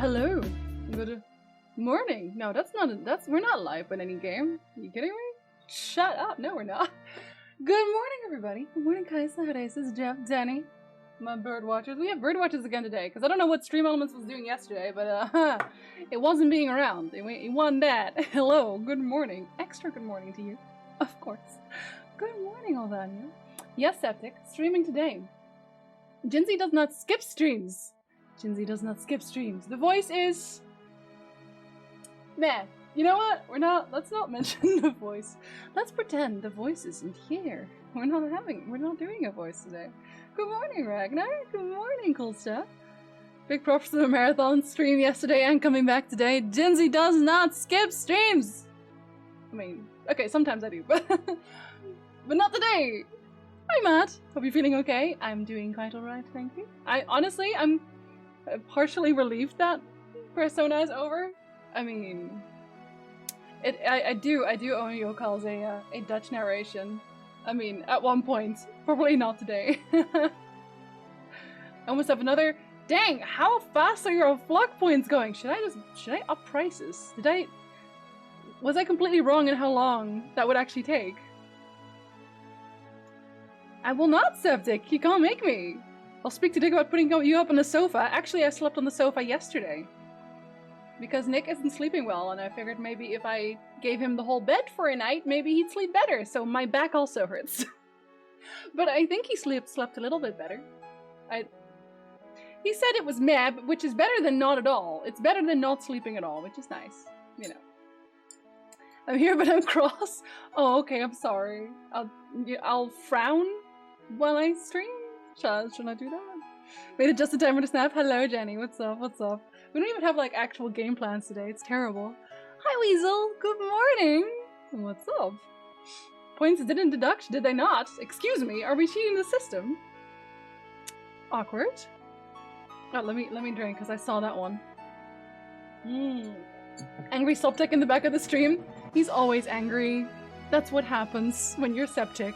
Hello. Good morning. No, we're not live in any game. Are you kidding me? Shut up. No, we're not. Good morning, everybody. Good morning, Kaisa. This is Jeff, Danny, my bird watchers. We have bird watchers again today, because I don't know what Stream Elements was doing yesterday, but it wasn't being around. It won that. Hello. Good morning. Extra good morning to you. Of course. Good morning, all that you. Yes, Septic. Streaming today. Jinsey does not skip streams. Jinsey does not skip streams. The voice is... Man, you know what? Let's not mention the voice. Let's pretend the voice isn't here. We're not doing a voice today. Good morning, Ragnar. Good morning, cool stuff. Big props to the marathon stream yesterday and coming back today. Jinsey does not skip streams! I mean, okay, sometimes I do, but not today! Hi, Matt. Hope you're feeling okay. I'm doing quite alright, thank you. Honestly, I'm partially relieved that Persona is over. I mean, I do owe you calls a Dutch narration. I mean, at one point, probably not today. I almost have another. Dang, how fast are your flock points going? Should I up prices? Was I completely wrong in how long that would actually take? I will not, Septic. You can't make me. I'll speak to Dick about putting you up on the sofa. Actually, I slept on the sofa yesterday. Because Nick isn't sleeping well, and I figured maybe if I gave him the whole bed for a night, maybe he'd sleep better, so my back also hurts. But I think he slept a little bit better. He said it was meh, which is better than not at all. It's better than not sleeping at all, which is nice, you know. I'm here, but I'm cross. Oh, okay, I'm sorry. I'll frown while I stream. Should I do that? Made it just in time for the snap. Hello, Jenny. What's up? What's up? We don't even have like actual game plans today. It's terrible. Hi, Weasel. Good morning. What's up? Points didn't deduct, did they not? Excuse me. Are we cheating the system? Awkward. Oh, let me drink because I saw that one. Angry Septic in the back of the stream. He's always angry. That's what happens when you're septic.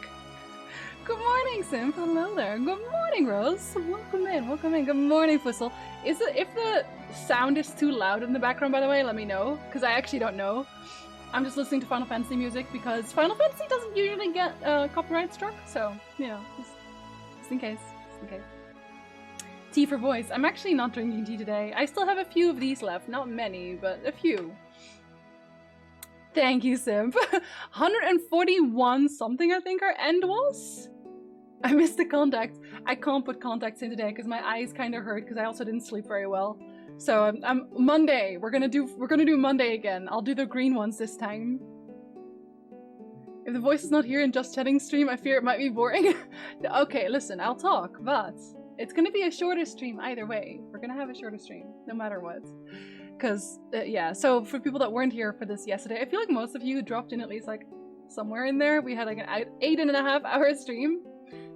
Good morning, Simp. Hello there. Good morning, Rose. Welcome in. Welcome in. Good morning, Fussel. If the sound is too loud in the background, by the way, let me know, because I actually don't know. I'm just listening to Final Fantasy music because Final Fantasy doesn't usually get copyright struck, so, you know, just in case. Just in case. Tea for voice. I'm actually not drinking tea today. I still have a few of these left. Not many, but a few. Thank you, Simp. 141 something, I think our end was? I missed the contacts. I can't put contacts in today because my eyes kind of hurt because I also didn't sleep very well. So I'm Monday. We're gonna do Monday again. I'll do the green ones this time. If the voice is not here in Just Chatting stream, I fear it might be boring. Okay, listen, I'll talk, but it's gonna be a shorter stream either way. We're gonna have a shorter stream, no matter what. Because, yeah, so for people that weren't here for this yesterday, I feel like most of you dropped in at least, like, somewhere in there. We had, like, an 8.5-hour stream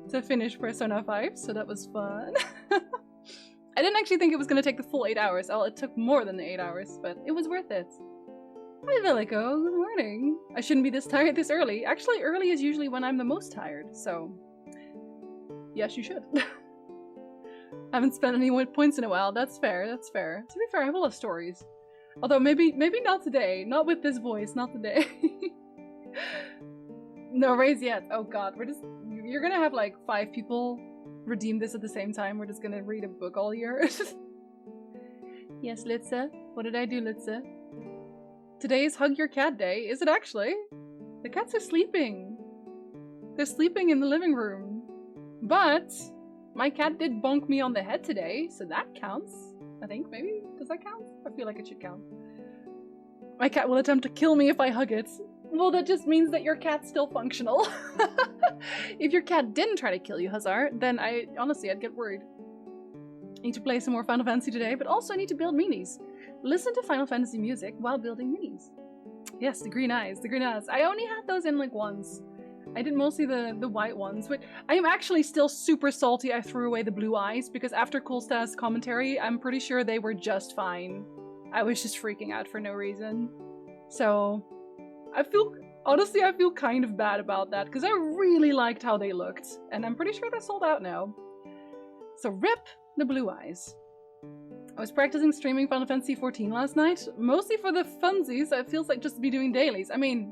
to finish Persona 5, so that was fun. I didn't actually think it was going to take the full 8 hours. Oh, it took more than the 8 hours, but it was worth it. Hi, Velico. Good morning. I shouldn't be this tired this early. Actually, early is usually when I'm the most tired, so... Yes, you should. I haven't spent any points in a while. That's fair, that's fair. To be fair, I have a lot of stories. Although maybe not today. Not with this voice, not today. No raise yet. Oh god, you're gonna have like 5 people redeem this at the same time. We're just gonna read a book all year. Yes, Litza. What did I do, Litza? Today is Hug Your Cat Day. Is it actually? The cats are sleeping. They're sleeping in the living room. But my cat did bonk me on the head today, so that counts. I think, maybe? Does that count? I feel like it should count. My cat will attempt to kill me if I hug it. Well, that just means that your cat's still functional. If your cat didn't try to kill you, Hazar, then honestly, I'd get worried. I need to play some more Final Fantasy today, but also I need to build minis. Listen to Final Fantasy music while building minis. Yes, the green eyes, the green eyes. I only had those in like once. I did mostly the white ones, but I am actually still super salty I threw away the blue eyes because after Coolsta's commentary, I'm pretty sure they were just fine. I was just freaking out for no reason. So, honestly, I feel kind of bad about that because I really liked how they looked, and I'm pretty sure they're sold out now. So rip the blue eyes. I was practicing streaming Final Fantasy XIV last night, mostly for the funsies. It feels like just to be doing dailies. I mean,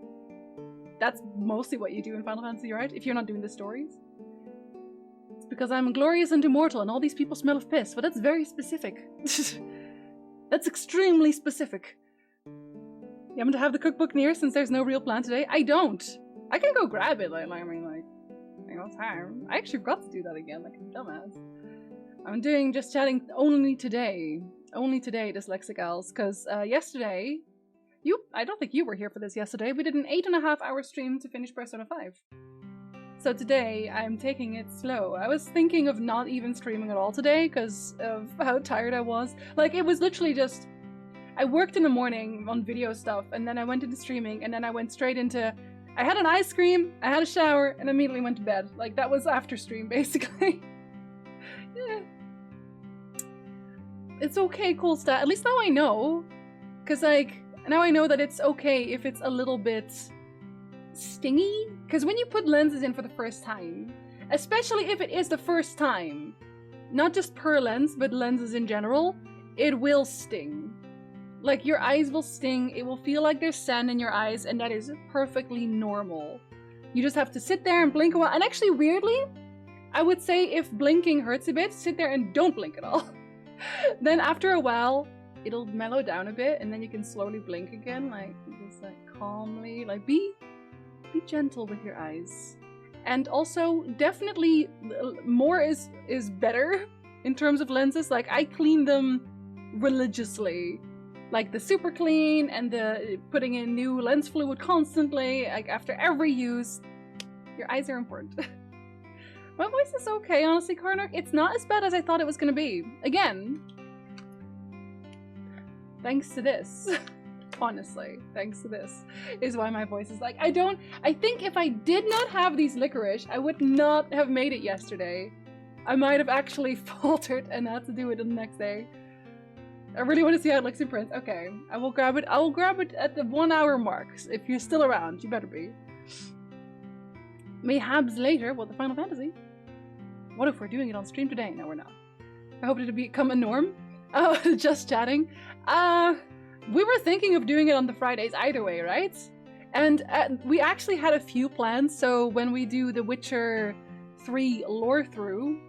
that's mostly what you do in Final Fantasy, right? If you're not doing the stories. It's because I'm glorious and immortal and all these people smell of piss, but that's very specific. That's extremely specific. You happen to have the cookbook near since there's no real plan today? I don't. I can go grab it, I mean, no time. I actually forgot to do that again, like a dumbass. I'm doing just chatting only today. Only today, dyslexic owls, because yesterday, I don't think you were here for this yesterday, we did an 8.5 hour stream to finish Persona 5. So today, I'm taking it slow. I was thinking of not even streaming at all today, because of how tired I was. Like, it was literally just, I worked in the morning on video stuff, and then I went into streaming, and then I went straight into, I had an ice cream, I had a shower, and immediately went to bed. Like, that was after stream, basically. Yeah. It's okay, cool stat. At least now I know. Because, like, now I know that it's okay if it's a little bit stingy. Because when you put lenses in for the first time, especially if it is the first time, not just per lens, but lenses in general, it will sting. Like, your eyes will sting, it will feel like there's sand in your eyes, and that is perfectly normal. You just have to sit there and blink a while. And actually, weirdly, I would say if blinking hurts a bit, sit there and don't blink at all. Then after a while, it'll mellow down a bit, and then you can slowly blink again, like, just like calmly, like be gentle with your eyes. And also, definitely, more is better in terms of lenses. Like, I clean them religiously. Like the super clean and the putting in new lens fluid constantly, like after every use. Your eyes are important. My voice is okay, honestly, Karnak. It's not as bad as I thought it was gonna be. Again, thanks to this. Honestly, thanks to this is why my voice is like, I think if I did not have these licorice, I would not have made it yesterday. I might have actually faltered and had to do it the next day. I really want to see how it looks in print. Okay, I will grab it. I will grab it at the 1 hour mark. If you're still around, you better be. Mayhaps later, what, the Final Fantasy? What if we're doing it on stream today? No, we're not. I hope it to become a norm. Oh, just chatting. We were thinking of doing it on the Fridays either way, right? And we actually had a few plans. So when we do the Witcher 3 lore through,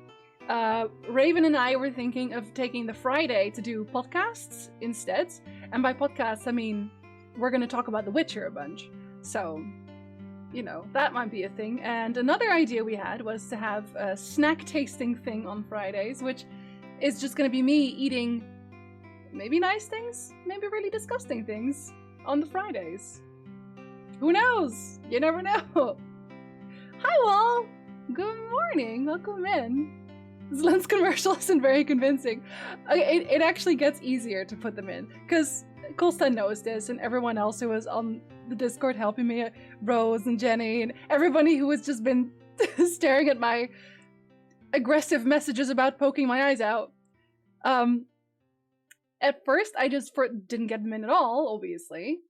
Raven and I were thinking of taking the Friday to do podcasts instead. And by podcasts, I mean, we're going to talk about The Witcher a bunch. So, you know, that might be a thing. And another idea we had was to have a snack tasting thing on Fridays, which is just going to be me eating maybe nice things, maybe really disgusting things on the Fridays. Who knows? You never know. Hi, Wall. Good morning. Welcome in. This lens commercial isn't very convincing. It actually gets easier to put them in, because Colston knows this, and everyone else who was on the Discord helping me, Rose and Jenny, and everybody who has just been staring at my aggressive messages about poking my eyes out. At first, I just didn't get them in at all, obviously.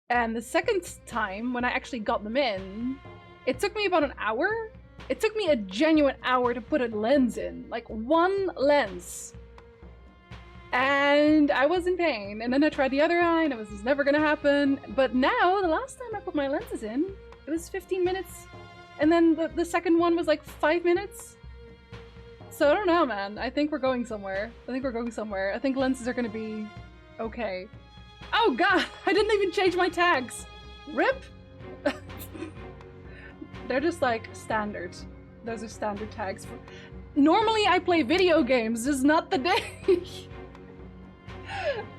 And the second time, when I actually got them in, it took me about an hour. It took me a genuine hour to put a lens in. Like, one lens. And I was in pain. And then I tried the other eye, and it was just never gonna happen. But now, the last time I put my lenses in, it was 15 minutes. And then the second one was like 5 minutes. So I don't know, man. I think we're going somewhere. I think lenses are gonna be okay. Oh god! I didn't even change my tags! RIP! They're just like standard. Those are standard tags. Normally I play video games, this is not the day!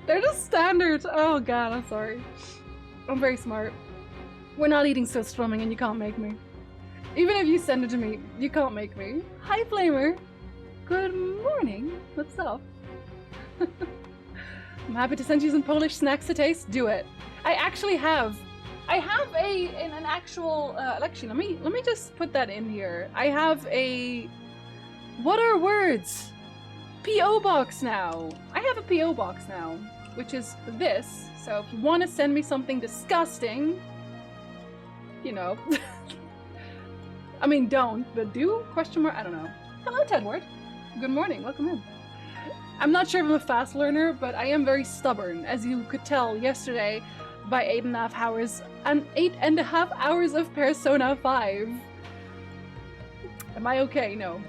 They're just standard. Oh god, I'm sorry. I'm very smart. We're not eating so strumming and you can't make me. Even if you send it to me, you can't make me. Hi Flamer! Good morning. What's up? I'm happy to send you some Polish snacks to taste. Do it. I actually have. I have an actual. Actually, let me just put that in here. I have a. What are words? PO box now. I have a PO box now, which is this. So if you want to send me something disgusting, you know. I mean, don't, but do? Question mark. I don't know. Hello, Tedward. Good morning. Welcome in. I'm not sure if I'm a fast learner, but I am very stubborn, as you could tell yesterday by 8.5 hours and 8.5 hours of Persona 5. Am I okay? No.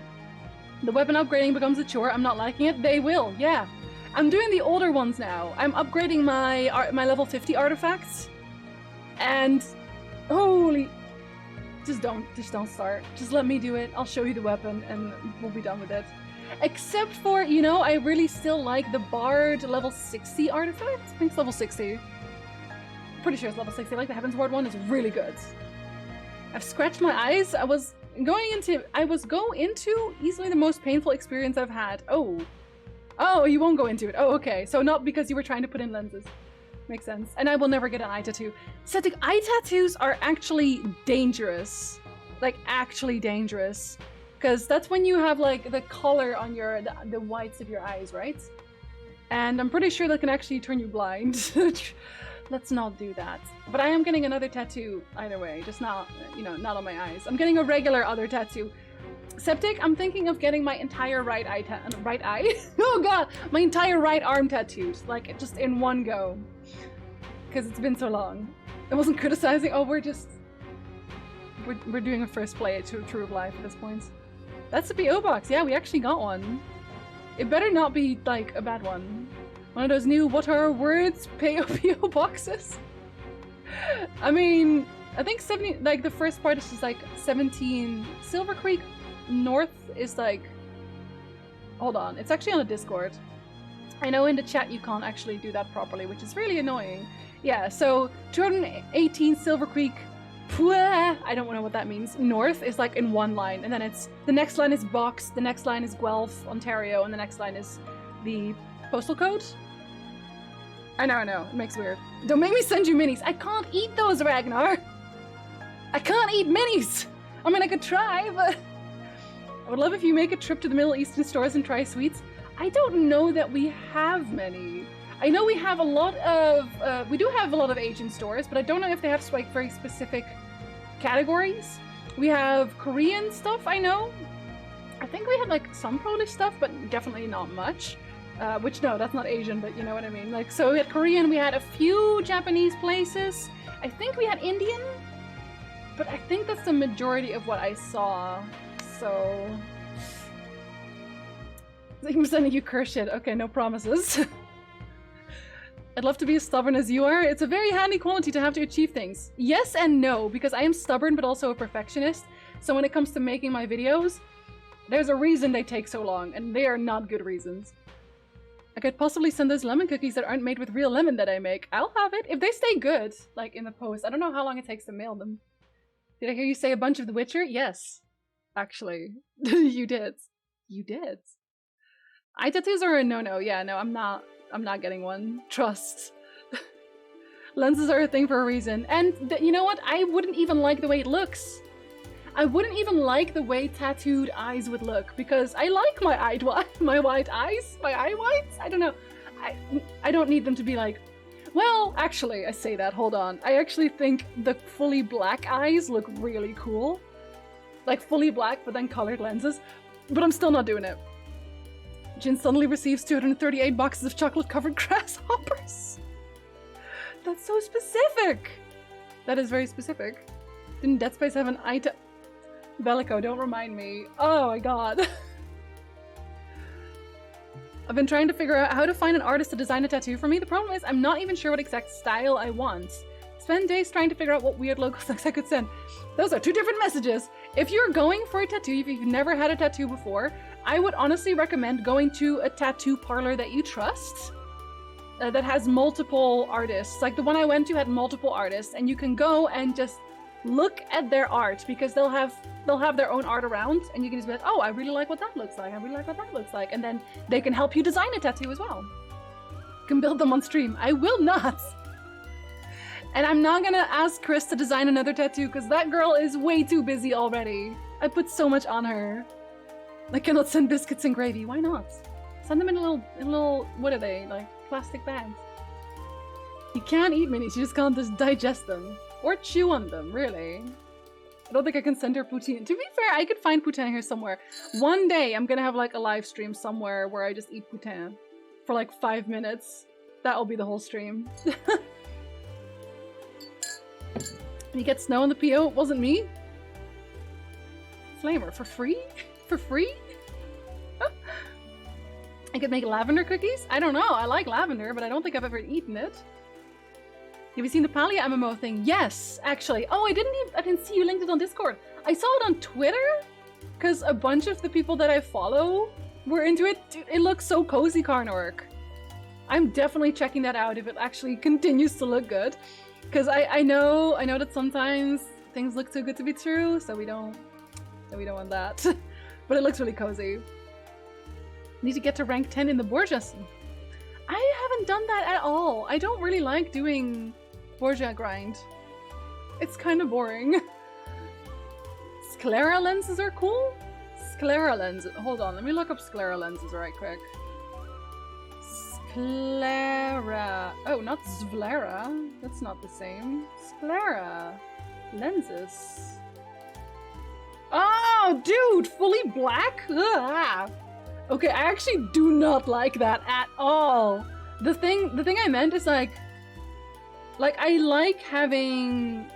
The weapon upgrading becomes a chore. I'm not liking it. They will, yeah. I'm doing the older ones now. I'm upgrading my level 50 artifacts. And holy, just don't start. Just let me do it. I'll show you the weapon and we'll be done with it. Except for, you know, I really still like the Bard level 60 artifact. I think it's level 60. Pretty sure it's level 60. I like the Heaven's Ward one. It's really good. I've scratched my eyes. I was going into easily the most painful experience I've had. Oh, you won't go into it. Oh, okay. So not because you were trying to put in lenses. Makes sense. And I will never get an eye tattoo. Septic, eye tattoos are actually dangerous. Like, actually dangerous. Because that's when you have, like, the color on the whites of your eyes, right? And I'm pretty sure that can actually turn you blind. Let's not do that. But I am getting another tattoo either way. Just not, you know, not on my eyes. I'm getting a regular other tattoo. Septic, I'm thinking of getting my entire right eye? Oh god! My entire right arm tattooed. Like, just in one go. Because it's been so long. I wasn't criticizing. Oh, we're doing a first play through of life at this point. That's a PO box. Yeah, we actually got one. It better not be, like, a bad one. One of those new what are words PO boxes. I mean, I think 70, like, the first part is just, like, 17. Silver Creek North is, like... Hold on. It's actually on a Discord. I know in the chat you can't actually do that properly, which is really annoying. Yeah, so 218 Silver Creek, I don't know what that means. North is like in one line, and then it's the next line is Box, the next line is Guelph, Ontario, and the next line is the postal code. I know, it makes it weird. Don't make me send you minis. I can't eat those, Ragnar. I can't eat minis. I mean, I could try, but I would love if you make a trip to the Middle Eastern stores and try sweets. I don't know that we have many. I know we have a lot of, we do have a lot of Asian stores, but I don't know if they have like very specific categories. We have Korean stuff, I know. I think we have like some Polish stuff, but definitely not much. Which, no, that's not Asian, but you know what I mean. Like, so we had Korean, we had a few Japanese places. I think we had Indian, but I think that's the majority of what I saw. So... I'm sending you curse shit. Okay, no promises. I'd love to be as stubborn as you are. It's a very handy quality to have to achieve things. Yes and no, because I am stubborn but also a perfectionist. So when it comes to making my videos, there's a reason they take so long, and they are not good reasons. I could possibly send those lemon cookies that aren't made with real lemon that I make. I'll have it. If they stay good, like in the post. I don't know how long it takes to mail them. Did I hear you say a bunch of The Witcher? Yes. Actually. You did. You did. Eye tattoos are a no-no. Yeah, no, I'm not getting one. Trust. Lenses are a thing for a reason. And you know what? I wouldn't even like the way it looks. I wouldn't even like the way tattooed eyes would look, because I like my white eyes, my eye whites. I don't know. I don't need them to be like, well, actually, I say that, hold on. I actually think the fully black eyes look really cool. Like fully black, but then colored lenses. But I'm still not doing it. Jin suddenly receives 238 boxes of chocolate-covered grasshoppers. That's so specific. That is very specific. Didn't Dead Space have an eye to... Bellico, don't remind me. Oh my god. I've been trying to figure out how to find an artist to design a tattoo for me. The problem is I'm not even sure what exact style I want. Spend days trying to figure out what weird logos I could send. Those are two different messages. If you're going for a tattoo, if you've never had a tattoo before, I would honestly recommend going to a tattoo parlor that you trust. That has multiple artists. Like the one I went to had multiple artists, and you can go and just look at their art, because they'll have their own art around, and you can just be like, oh, I really like what that looks like. I really like what that looks like. And then they can help you design a tattoo as well. You can build them on stream. I will not. And I'm not gonna ask Chris to design another tattoo, because that girl is way too busy already. I put so much on her. I cannot send biscuits and gravy. Why not? Send them in a little, what are they? Like plastic bags. You can't eat minis, you just can't just digest them. Or chew on them, really. I don't think I can send her poutine. To be fair, I could find poutine here somewhere. One day, I'm gonna have like a live stream somewhere where I just eat poutine for like 5 minutes. That'll be the whole stream. You get snow in the PO? It wasn't me. Flamer, for free? For free? I could make lavender cookies? I don't know. I like lavender, but I don't think I've ever eaten it. Have you seen the Palia MMO thing? Yes, actually. Oh, I didn't see you linked it on Discord. I saw it on Twitter because a bunch of the people that I follow were into it. Dude, it looks so cozy, Karnork. I'm definitely checking that out if it actually continues to look good. Because I know that sometimes things look too good to be true, so we don't want that. But it looks really cozy. Need to get to rank 10 in the Borgias. I haven't done that at all. I don't really like doing Borgia grind. It's kind of boring. Sclera lenses are cool? Sclera lenses. Hold on, let me look up sclera lenses right quick. Sclera. Oh, not Zvlera. That's not the same. Sclera lenses. Oh, dude, fully black? Ugh. Okay, I actually do not like that at all. The thing I meant is like I like having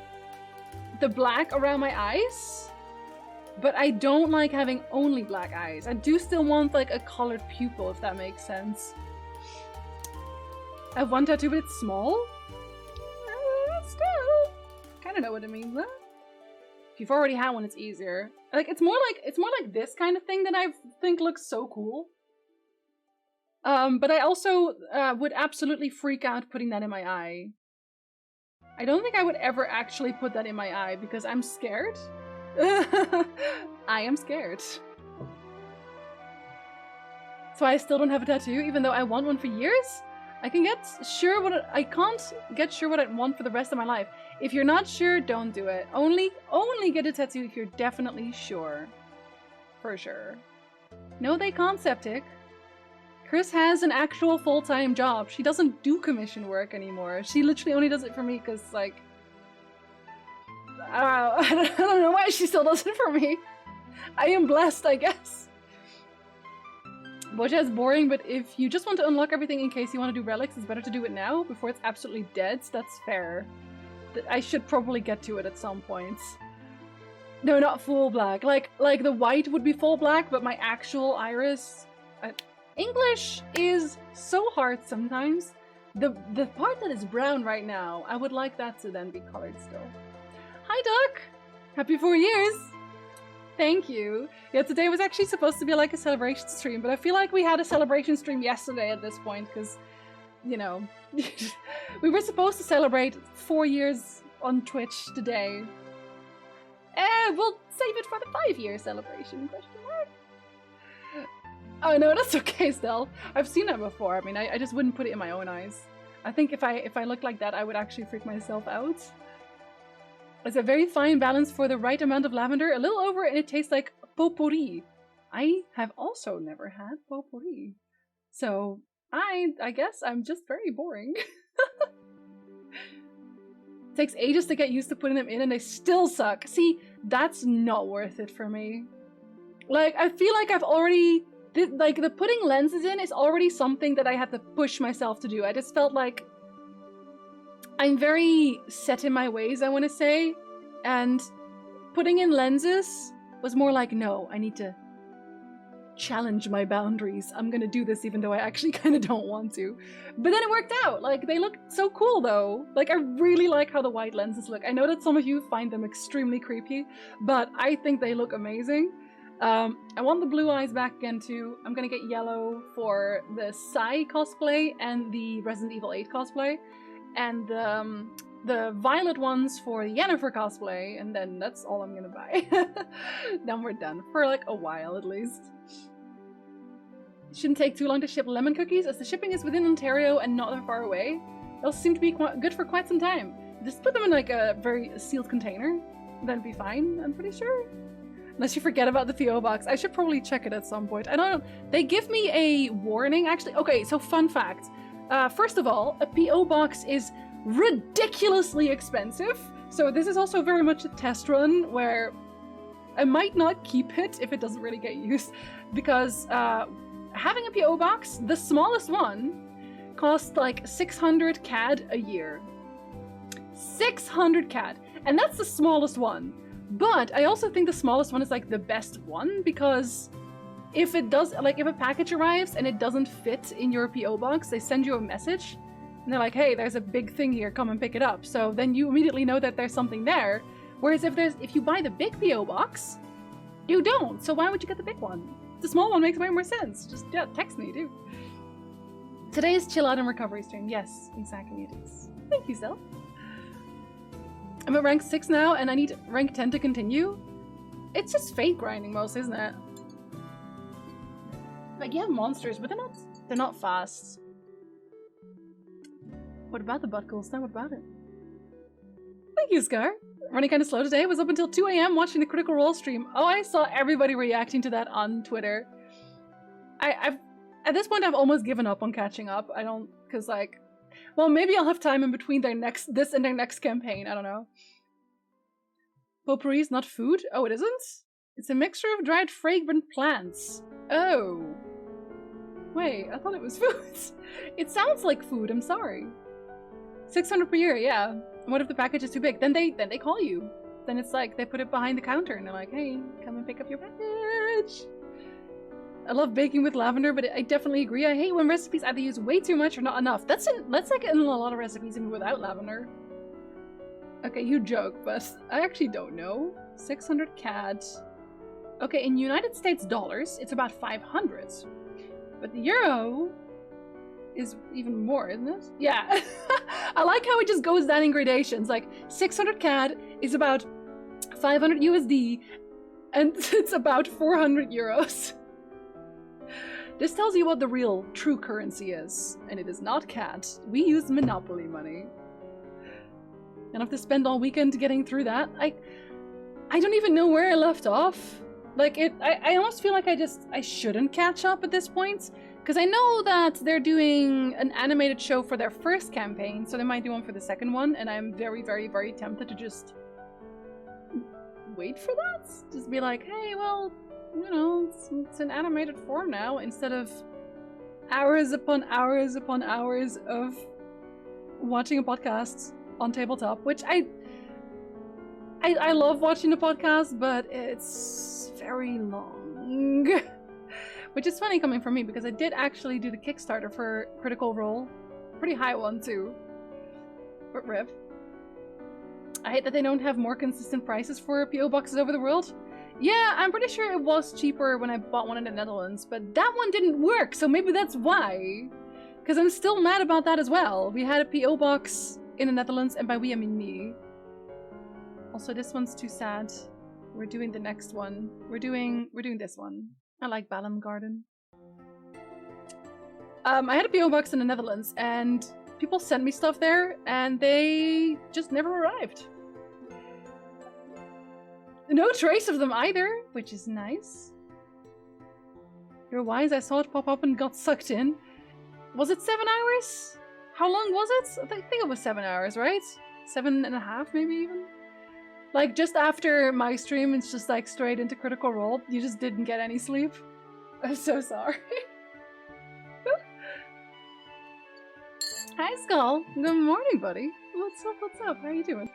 the black around my eyes, but I don't like having only black eyes. I do still want like a colored pupil, if that makes sense. I have one tattoo, but it's small. Still, kind of know what it means, huh? If you've already had one, it's easier. Like it's more like this kind of thing that I think looks so cool. But I also would absolutely freak out putting that in my eye. I don't think I would ever actually put that in my eye because I'm scared. I am scared. So I still don't have a tattoo, even though I want one for years. I can't get sure what I want for the rest of my life. If you're not sure, don't do it. Only get a tattoo if you're definitely sure. For sure. No, they can't, Septic. Chris has an actual full-time job. She doesn't do commission work anymore. She literally only does it for me because, like... I don't know why she still does it for me. I am blessed, I guess. Boja is boring, but if you just want to unlock everything in case you want to do relics, it's better to do it now before it's absolutely dead, so that's fair. I should probably get to it at some point. No, not full black. Like the white would be full black, but my actual iris... English is so hard sometimes. The part that is brown right now, I would like that to then be colored still. Hi, Duck! Happy 4 years! Thank you. Yeah, today was actually supposed to be like a celebration stream, but I feel like we had a celebration stream yesterday at this point, because, you know, we were supposed to celebrate 4 years on Twitch today. We'll save it for the 5-year celebration, question mark. Oh no, that's okay still. I've seen that before. I mean, I just wouldn't put it in my own eyes. I think if I looked like that, I would actually freak myself out. It's a very fine balance for the right amount of lavender, a little over, and it tastes like potpourri. I have also never had potpourri. So, I guess I'm just very boring. Takes ages to get used to putting them in and they still suck. See, that's not worth it for me. Like, I feel like I've already... Like, the putting lenses in is already something that I have to push myself to do. I just felt like I'm very set in my ways, I want to say. And putting in lenses was more like, no, I need to challenge my boundaries. I'm gonna do this even though I actually kind of don't want to. But then it worked out. Like, they look so cool though. Like, I really like how the white lenses look. I know that some of you find them extremely creepy, but I think they look amazing. I want the blue eyes back again too. I'm gonna get yellow for the Psy cosplay and the Resident Evil 8 cosplay. And the violet ones for the Yennefer cosplay, and then that's all I'm gonna buy. Then we're done. For like a while at least. It shouldn't take too long to ship lemon cookies, as the shipping is within Ontario and not that far away. They'll seem to be good for quite some time. Just put them in like a very sealed container. That'd be fine, I'm pretty sure. Unless you forget about the PO box. I should probably check it at some point. I don't know. They give me a warning, actually. Okay, so fun fact. First of all, a PO box is ridiculously expensive. So this is also very much a test run where I might not keep it if it doesn't really get used, because having a PO box, the smallest one, costs like 600 CAD a year. 600 CAD, and that's the smallest one. But I also think the smallest one is like the best one, because if it does, like if a package arrives and it doesn't fit in your PO box, they send you a message and they're like, hey, there's a big thing here, come and pick it up. So then you immediately know that there's something there. Whereas if you buy the big PO box, you don't. So why would you get the big one? The small one makes way more sense. Just text me, dude. Today's chill out and recovery stream. Yes, exactly it is. Thank you, Sel. I'm at rank 6 now, and I need rank 10 to continue. It's just fate grinding most, isn't it? Like, you have monsters, but they're not fast. What about the butt cool? What about it? Thank you, Scar. Running kind of slow today. Was up until 2 AM watching the Critical Role stream. Oh, I saw everybody reacting to that on Twitter. At this point, I've almost given up on catching up. I don't, cause like, well, maybe I'll have time in between this and their next campaign. I don't know. Potpourri is not food? Oh, it isn't? It's a mixture of dried fragrant plants. Oh. Wait, I thought it was food. It sounds like food, I'm sorry. 600 per year, yeah. What if the package is too big? Then they call you. Then it's like, they put it behind the counter and they're like, hey, come and pick up your package. I love baking with lavender, but I definitely agree. I hate when recipes either use way too much or not enough. That's like in a lot of recipes even without lavender. Okay, you joke, but I actually don't know. 600 CAD. Okay, in United States dollars, it's about 500. But the euro is even more, isn't it? Yeah. I like how it just goes down in gradations. Like 600 CAD is about 500 USD, and it's about 400 euros. This tells you what the real, true currency is, and it is not CAD. We use Monopoly money. And I have to spend all weekend getting through that. I don't even know where I left off. Like, I almost feel like I shouldn't catch up at this point, because I know that they're doing an animated show for their first campaign, so they might do one for the second one, and I'm very, very, very tempted to just wait for that. Just be like, hey, well, you know, it's an animated form now, instead of hours upon hours upon hours of watching a podcast on tabletop, which I love watching the podcast, but it's very long. Which is funny coming from me, because I did actually do the Kickstarter for Critical Role. Pretty high one, too. But rip. I hate that they don't have more consistent prices for PO boxes over the world. Yeah, I'm pretty sure it was cheaper when I bought one in the Netherlands, but that one didn't work, so maybe that's why. Because I'm still mad about that as well. We had a PO box in the Netherlands, and by we I mean me. Also, this one's too sad. We're doing the next one. We're doing this one. I like Balam Garden. I had a PO box in the Netherlands, and people sent me stuff there, and they just never arrived. No trace of them either, which is nice. You're wise, I saw it pop up and got sucked in. Was it 7 hours? How long was it? I think it was 7 hours, right? 7.5 maybe even? Like just after my stream, it's just like straight into Critical Role. You just didn't get any sleep. I'm so sorry. Hi Skull, good morning buddy. What's up, how you doing?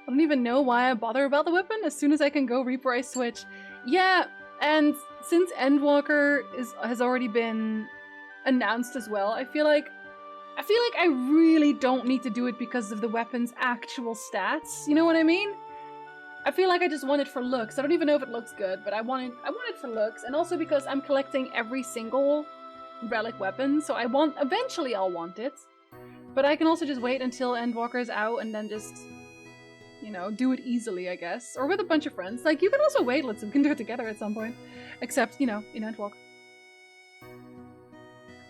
I don't even know why I bother about the weapon. As soon as I can go Reaper, I switch. Yeah, and since Endwalker has already been announced as well, I feel like I really don't need to do it because of the weapon's actual stats. You know what I mean? I feel like I just want it for looks. I don't even know if it looks good, but I want it for looks, and also because I'm collecting every single relic weapon, so eventually I'll want it. But I can also just wait until Endwalker is out and then just, you know, do it easily, I guess. Or with a bunch of friends. Like, you can also wait, we can do it together at some point. Except, you know, in Endwalker.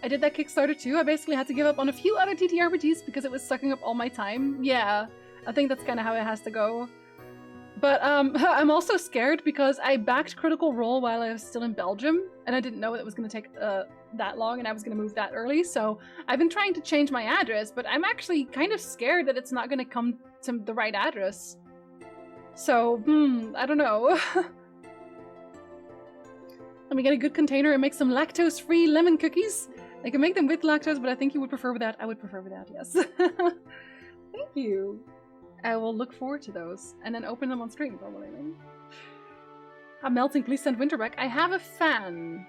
I did that Kickstarter too. I basically had to give up on a few other TTRPGs because it was sucking up all my time. Yeah, I think that's kind of how it has to go. But I'm also scared because I backed Critical Role while I was still in Belgium, and I didn't know it was going to take that long and I was going to move that early, so I've been trying to change my address, but I'm actually kind of scared that it's not going to come to the right address. So, I don't know. Let me get a good container and make some lactose-free lemon cookies. I can make them with lactose, but I think you would prefer without. I would prefer without, yes. Thank you. I will look forward to those and then open them on stream probably. I'm melting, please send winter back. I have a fan.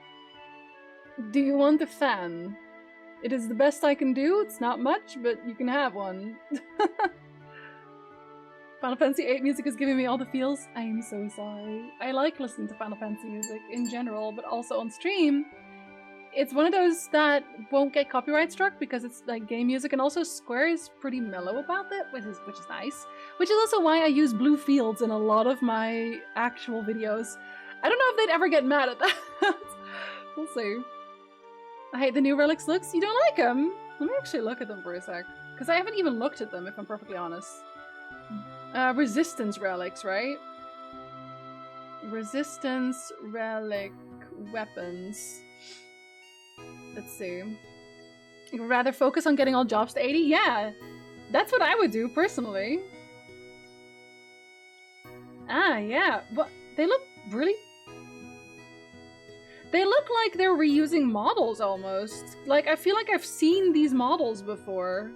Do you want a fan? It is the best I can do. It's not much, but you can have one. Final Fantasy VIII music is giving me all the feels. I am so sorry. I like listening to Final Fantasy music in general, but also on stream. It's one of those that won't get copyright struck because it's like game music, and also Square is pretty mellow about it, which is nice. Which is also why I use blue fields in a lot of my actual videos. I don't know if they'd ever get mad at that. We'll see. I hate the new Relics looks. You don't like them? Let me actually look at them for a sec. Because I haven't even looked at them, if I'm perfectly honest. Resistance relics, right? Resistance relic weapons. Let's see. You would rather focus on getting all jobs to 80? Yeah! That's what I would do, personally. Ah, yeah. But they look really... They look like they're reusing models, almost. Like, I feel like I've seen these models before.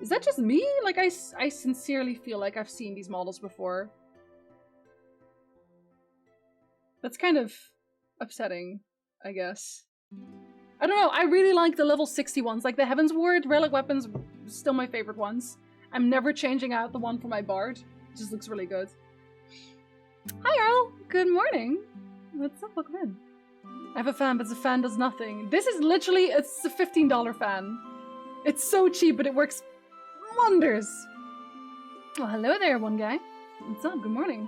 Is that just me? Like, I sincerely feel like I've seen these models before. That's kind of upsetting, I guess. I don't know, I really like the level 60 ones. Like, the Heaven's Ward relic weapons, still my favorite ones. I'm never changing out the one for my Bard. It just looks really good. Hi, Earl! Good morning! What's up? Welcome in. I have a fan, but the fan does nothing. This is literally, it's a $15 fan. It's so cheap, but it works wonders. Well, hello there, one guy. What's up? Good morning.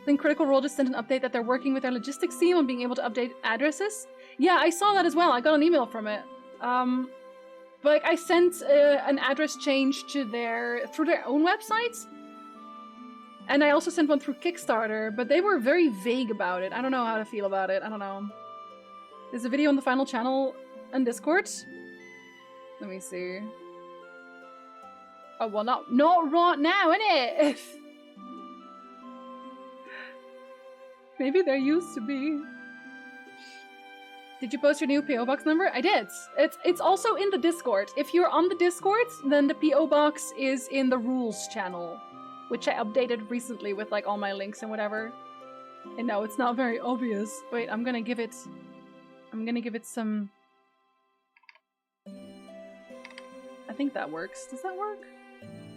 I think Critical Role just sent an update that they're working with their logistics team on being able to update addresses. Yeah, I saw that as well. I got an email from it. But I sent an address change to through their own website. And I also sent one through Kickstarter, but they were very vague about it. I don't know how to feel about it. I don't know. There's a video on the final channel on Discord. Let me see. Oh, well, not right now, innit? Maybe there used to be. Did you post your new PO box number? I did. It's also in the Discord. If you're on the Discord, then the PO box is in the rules channel, which I updated recently with like all my links and whatever. And no, it's not very obvious. Wait, I'm gonna give it some... I think that works. Does that work?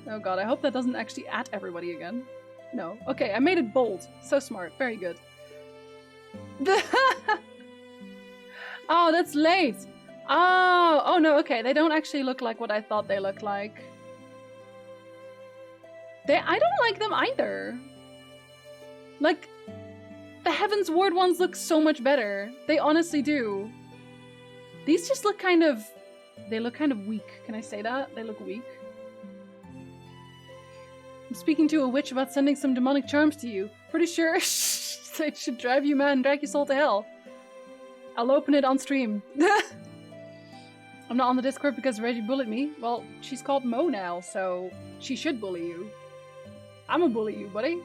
Oh god, I hope that doesn't actually at everybody again. No. Okay, I made it bold. So smart. Very good. Oh, that's late. Oh no, okay. They don't actually look like what I thought they looked like. I don't like them either. Like, the Heaven's Ward ones look so much better. They honestly do. These just look kind of... They look kind of weak. Can I say that? They look weak. I'm speaking to a witch about sending some demonic charms to you. Pretty sure it should drive you mad and drag your soul to hell. I'll open it on stream. I'm not on the Discord because Reggie bullied me. Well, she's called Mo now, so she should bully you. I'm gonna bully you, buddy.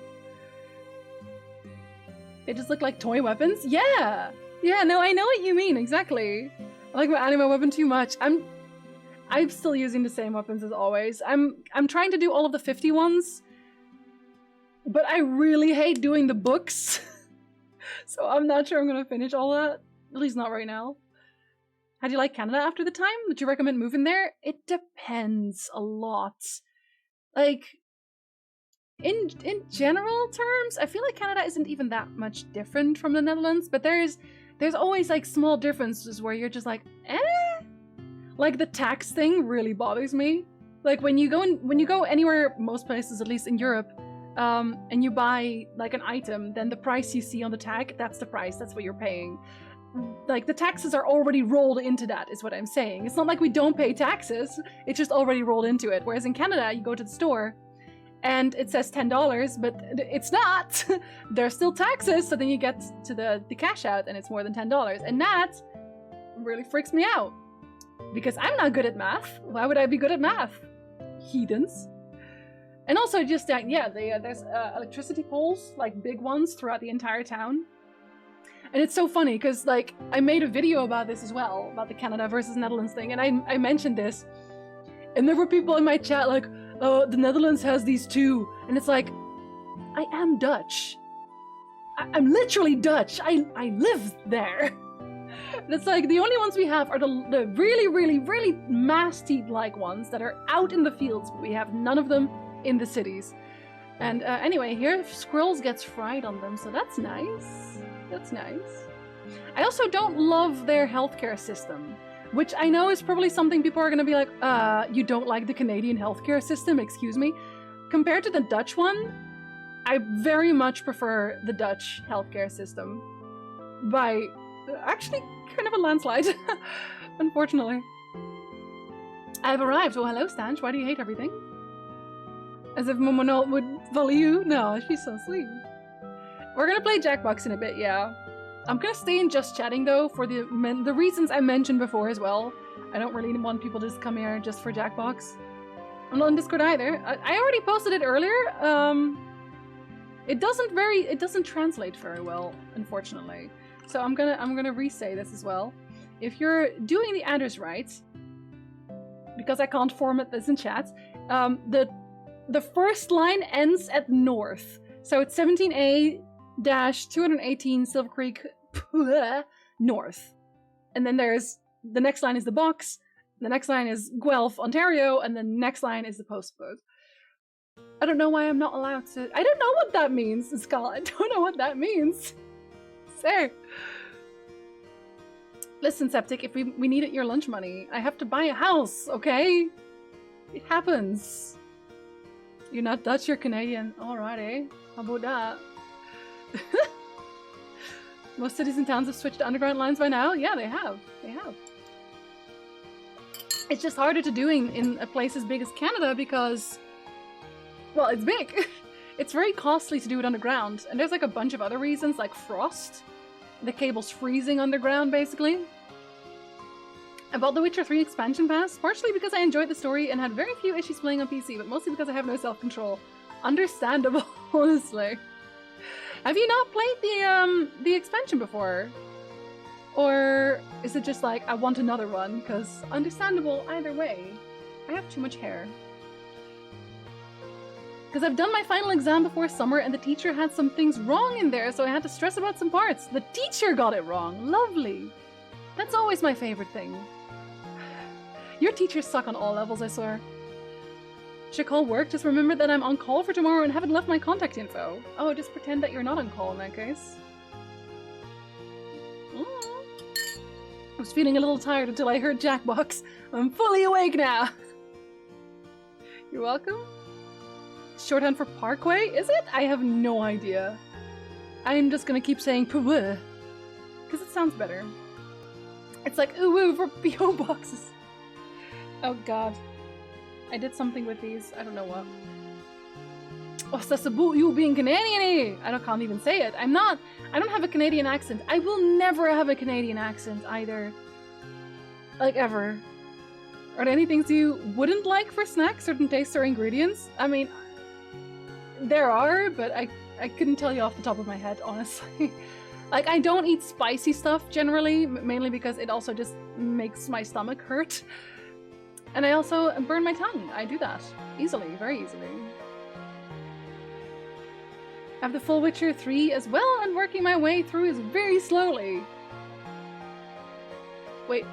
They just look like toy weapons? Yeah! Yeah, no, I know what you mean, exactly. I like my anime weapon too much. I'm still using the same weapons as always. I'm trying to do all of the 50 ones, but I really hate doing the books. So I'm not sure I'm gonna finish all that. At least not right now. How do you like Canada after the time? Would you recommend moving there? It depends a lot. Like, in general terms, I feel like Canada isn't even that much different from the Netherlands, but there's always like small differences where you're just like, eh? Like the tax thing really bothers me. Like when you go anywhere, most places, at least in Europe, and you buy like an item, then the price you see on the tag, that's the price, that's what you're paying. Like the taxes are already rolled into that, is what I'm saying. It's not like we don't pay taxes, it's just already rolled into it. Whereas in Canada, you go to the store and it says $10, but it's not. There's still taxes, so then you get to the cash out and it's more than $10. And that really freaks me out. Because I'm not good at math. Why would I be good at math? Heathens. And also just that, yeah, there's electricity poles, like big ones throughout the entire town. And it's so funny because, like, I made a video about this as well, about the Canada versus Netherlands thing, and I mentioned this. And there were people in my chat like, oh, the Netherlands has these too. And it's like, I am Dutch. I'm literally Dutch. I live there. And it's like, the only ones we have are the really, really, really mastodon-like ones that are out in the fields, but we have none of them in the cities. And anyway, here squirrels gets fried on them, so that's nice. That's nice. I also don't love their healthcare system, which I know is probably something people are going to be like, you don't like the Canadian healthcare system, excuse me. Compared to the Dutch one, I very much prefer the Dutch healthcare system. By actually kind of a landslide, unfortunately. I've arrived. Oh, hello, Stanch. Why do you hate everything? As if Momonol would follow you? No, she's so sweet. We're gonna play Jackbox in a bit, yeah. I'm gonna stay in just chatting though for the reasons I mentioned before as well. I don't really want people to just come here just for Jackbox. I'm not on Discord either. I already posted it earlier. It doesn't translate very well, unfortunately. So I'm gonna re-say this as well. If you're doing the address right, because I can't format this in chat, the first line ends at north. So it's 17A-218 Silver Creek north. And then there's the next line is the box, the next line is Guelph, Ontario, and the next line is the postcode. I don't know why I'm not allowed to. I don't know what that means, Skull. I don't know what that means. Sir. Listen, Septic, if we needed your lunch money, I have to buy a house, okay? It happens. You're not Dutch, you're Canadian. Alrighty. How about that? Most cities and towns have switched to underground lines by now. Yeah, they have. They have. It's just harder to do in a place as big as Canada because, well, it's big. It's very costly to do it underground. And there's like a bunch of other reasons, like frost. The cable's freezing underground, basically. I bought The Witcher 3 expansion pass, partially because I enjoyed the story and had very few issues playing on PC, but mostly because I have no self-control. Understandable, honestly. Have you not played the expansion before? Or is it just like, I want another one? Because understandable either way. I have too much hair. Because I've done my final exam before summer and the teacher had some things wrong in there, so I had to stress about some parts. The teacher got it wrong. Lovely. That's always my favorite thing. Your teachers suck on all levels, I swear. Should call work? Just remember that I'm on call for tomorrow and haven't left my contact info. Oh, just pretend that you're not on call in that case. I was feeling a little tired until I heard Jackbox. I'm fully awake now. You're welcome. Shorthand for Parkway, is it? I have no idea. I'm just gonna keep saying Pwh, because it sounds better. It's like ooh woo for PO boxes. Oh god. I did something with these. I don't know what. Oh, that's about you being Canadian-y. I can't even say it. I don't have a Canadian accent. I will never have a Canadian accent either. Like ever. Are there any things you wouldn't like for snacks, certain tastes or ingredients? I mean, there are, but I couldn't tell you off the top of my head, honestly. Like, I don't eat spicy stuff generally, mainly because it also just makes my stomach hurt. And I also burn my tongue. I do that easily, very easily. I have the full Witcher 3 as well, and working my way through is very slowly. Wait,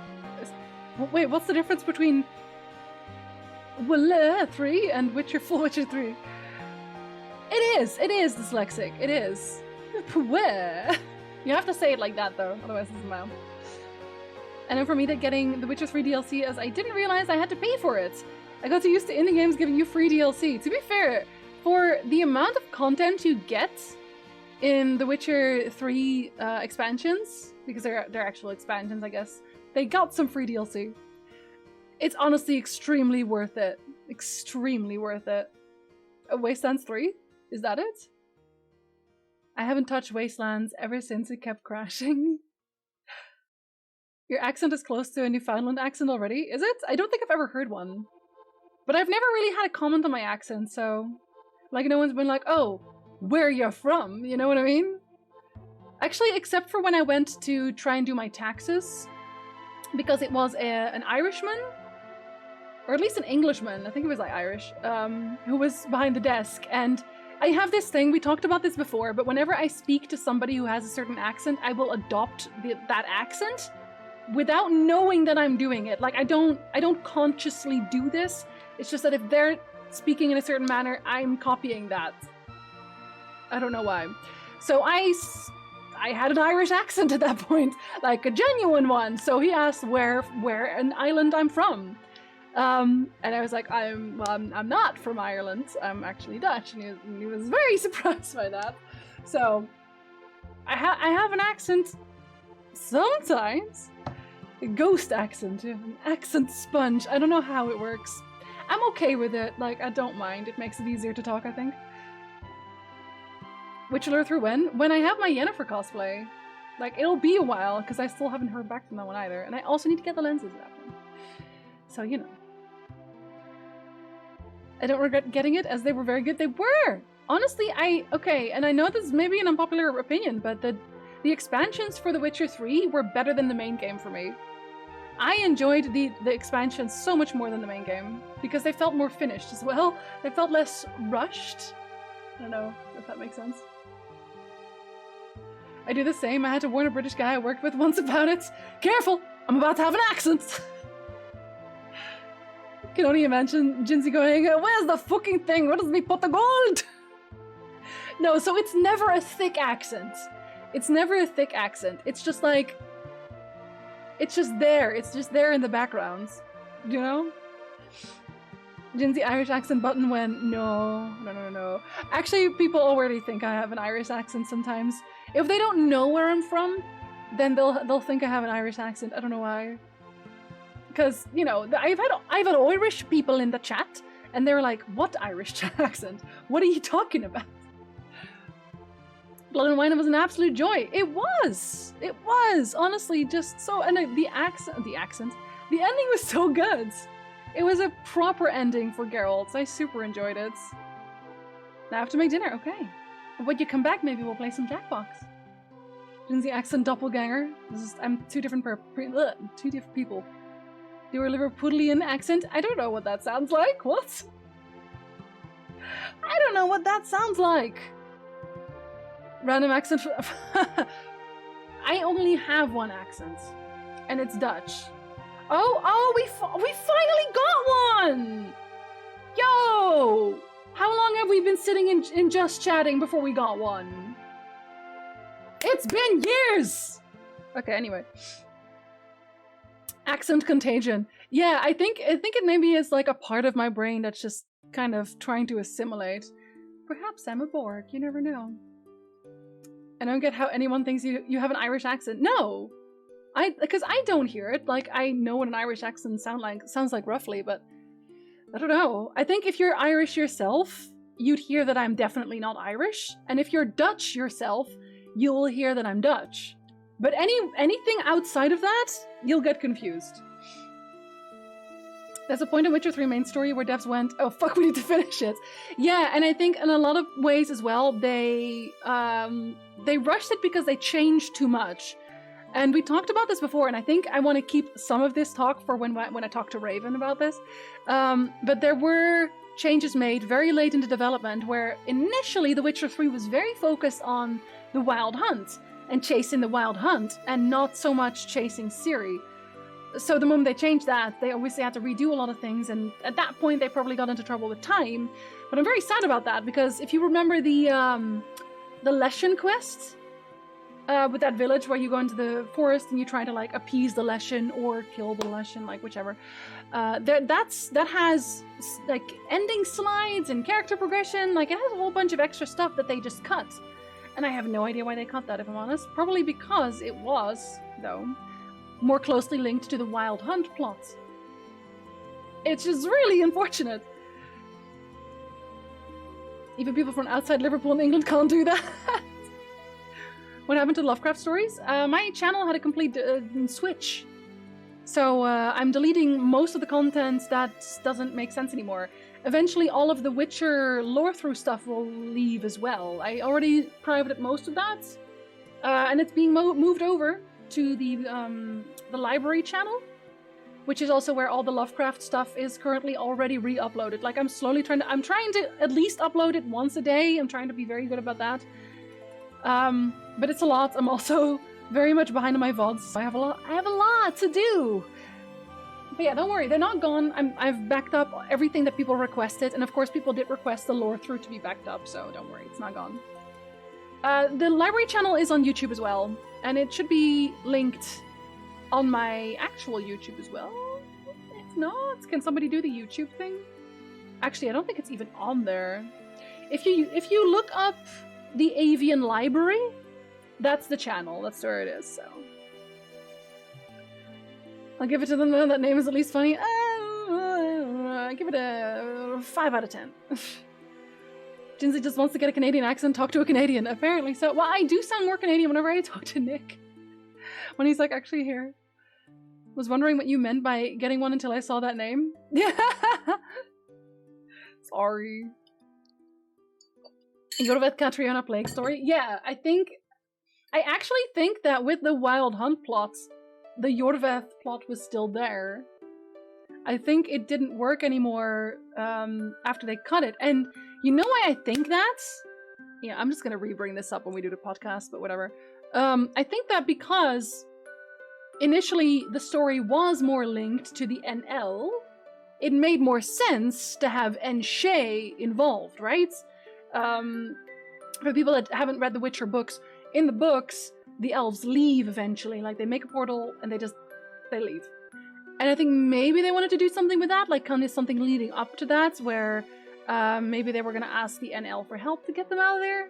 what's the difference between Witcher 3 and full Witcher 3? It is dyslexic, it is. You have to say it like that though, otherwise it's a mouth. And then for me, that getting the Witcher 3 DLC, as I didn't realize I had to pay for it. I got so used to indie games giving you free DLC. To be fair, for the amount of content you get in the Witcher 3 expansions, because they're actual expansions, I guess, they got some free DLC. It's honestly extremely worth it. Extremely worth it. Wastelands 3? Is that it? I haven't touched Wastelands ever since it kept crashing. Your accent is close to a Newfoundland accent already, is it? I don't think I've ever heard one. But I've never really had a comment on my accent, so... Like, no one's been like, oh, where you're from, you know what I mean? Actually, except for when I went to try and do my taxes, because it was an Irishman, or at least an Englishman, I think it was like Irish, who was behind the desk, and I have this thing, we talked about this before, but whenever I speak to somebody who has a certain accent, I will adopt that accent without knowing that I'm doing it. Like, I don't consciously do this, it's just that if they're speaking in a certain manner, I'm copying that. I don't know why. So I had an Irish accent at that point, like a genuine one. So he asked where an island I'm from. And I was like, I'm not from Ireland. I'm actually Dutch. And he was very surprised by that. So I have an accent sometimes. A ghost accent, an accent sponge. I don't know how it works. I'm okay with it, like, I don't mind. It makes it easier to talk, I think. Which will through when? When I have my Yennefer cosplay. Like, it'll be a while, because I still haven't heard back from that one either. And I also need to get the lenses at that one. So, you know. I don't regret getting it, as they were very good. They were! Honestly, okay, and I know this is maybe an unpopular opinion, but the expansions for The Witcher 3 were better than the main game for me. I enjoyed the expansions so much more than the main game, because they felt more finished as well. They felt less rushed. I don't know if that makes sense. I do the same. I had to warn a British guy I worked with once about it. Careful! I'm about to have an accent! Can only imagine Jinsey going, where's the fucking thing? Where does me put the gold? No, so it's never a thick accent. It's never a thick accent. It's just like... It's just there. It's just there in the background. You know? Jinsey Irish accent button went, no. Actually, people already think I have an Irish accent sometimes. If they don't know where I'm from, then they'll think I have an Irish accent. I don't know why. Because, you know, I've had Irish people in the chat, and they're like, what Irish accent? What are you talking about? Blood and Wine was an absolute joy. It was! It was! Honestly, just so... And the ending was so good. It was a proper ending for Geralt. I super enjoyed it. Now I have to make dinner, okay. When you come back, maybe we'll play some Jackbox. Jinsey accent doppelganger. I'm two different people. Do a Liverpudlian accent? I don't know what that sounds like. What? I don't know what that sounds like. Random accent. I only have one accent, and it's Dutch. Oh, we finally got one! Yo! How long have we been sitting in just chatting before we got one? It's been years! Okay, anyway. Accent contagion. Yeah, I think it maybe is like a part of my brain that's just kind of trying to assimilate. Perhaps I'm a Borg, you never know. I don't get how anyone thinks you have an Irish accent. No! Because I don't hear it. Like, I know what an Irish accent sounds like roughly, but I don't know. I think if you're Irish yourself, you'd hear that I'm definitely not Irish. And if you're Dutch yourself, you'll hear that I'm Dutch. But anything outside of that, you'll get confused. There's a point in Witcher 3 main story where devs went, oh fuck, we need to finish it. Yeah, and I think in a lot of ways as well, they rushed it because they changed too much. And we talked about this before, and I think I want to keep some of this talk for when I talk to Raven about this. But there were changes made very late into development where initially The Witcher 3 was very focused on the wild hunt and chasing the wild hunt and not so much chasing Ciri. So the moment they changed that, they obviously had to redo a lot of things, and at that point they probably got into trouble with time. But I'm very sad about that, because if you remember the Leshen quest, with that village where you go into the forest and you try to like appease the Leshen or kill the Leshen, like whichever, that has like ending slides and character progression, like it has a whole bunch of extra stuff that they just cut. And I have no idea why they cut that, if I'm honest. Probably because it was, though, more closely linked to the Wild Hunt plot. It's just really unfortunate. Even people from outside Liverpool and England can't do that. What happened to Lovecraft stories? My channel had a complete switch. So I'm deleting most of the content that doesn't make sense anymore. Eventually all of the Witcher lore through stuff will leave as well. I already privated most of that. And it's being moved over to the library channel, which is also where all the Lovecraft stuff is currently already re-uploaded. Like I'm trying to at least upload it once a day. I'm trying to be very good about that. But it's a lot. I'm also very much behind on my VODs. So I have a lot to do. But yeah, don't worry, they're not gone. I've backed up everything that people requested, and of course people did request the lore through to be backed up, so don't worry, it's not gone. The library channel is on YouTube as well, and it should be linked on my actual YouTube as well. If not, can somebody do the YouTube thing? Actually, I don't think it's even on there. If you look up the Avian Library, that's the channel. That's where it is, so. I'll give it to them though, that name is at least funny. I give it a 5 out of 10. Jinsey just wants to get a Canadian accent, talk to a Canadian, apparently so. Well, I do sound more Canadian whenever I talk to Nick. When he's like actually here. Was wondering what you meant by getting one until I saw that name. Yeah. Sorry. Yorvet Catriona Plague story? Yeah, I actually think that with the Wild Hunt plots, the Yorveth plot was still there. I think it didn't work anymore after they cut it. And you know why I think that? Yeah, I'm just gonna re-bring this up when we do the podcast, but whatever. I think that because initially the story was more linked to the NL, it made more sense to have Enshe involved, right? For people that haven't read the Witcher books, in the books, the elves leave eventually. Like, they make a portal and they leave. And I think maybe they wanted to do something with that, like kind of something leading up to that, where maybe they were going to ask the NL for help to get them out of there.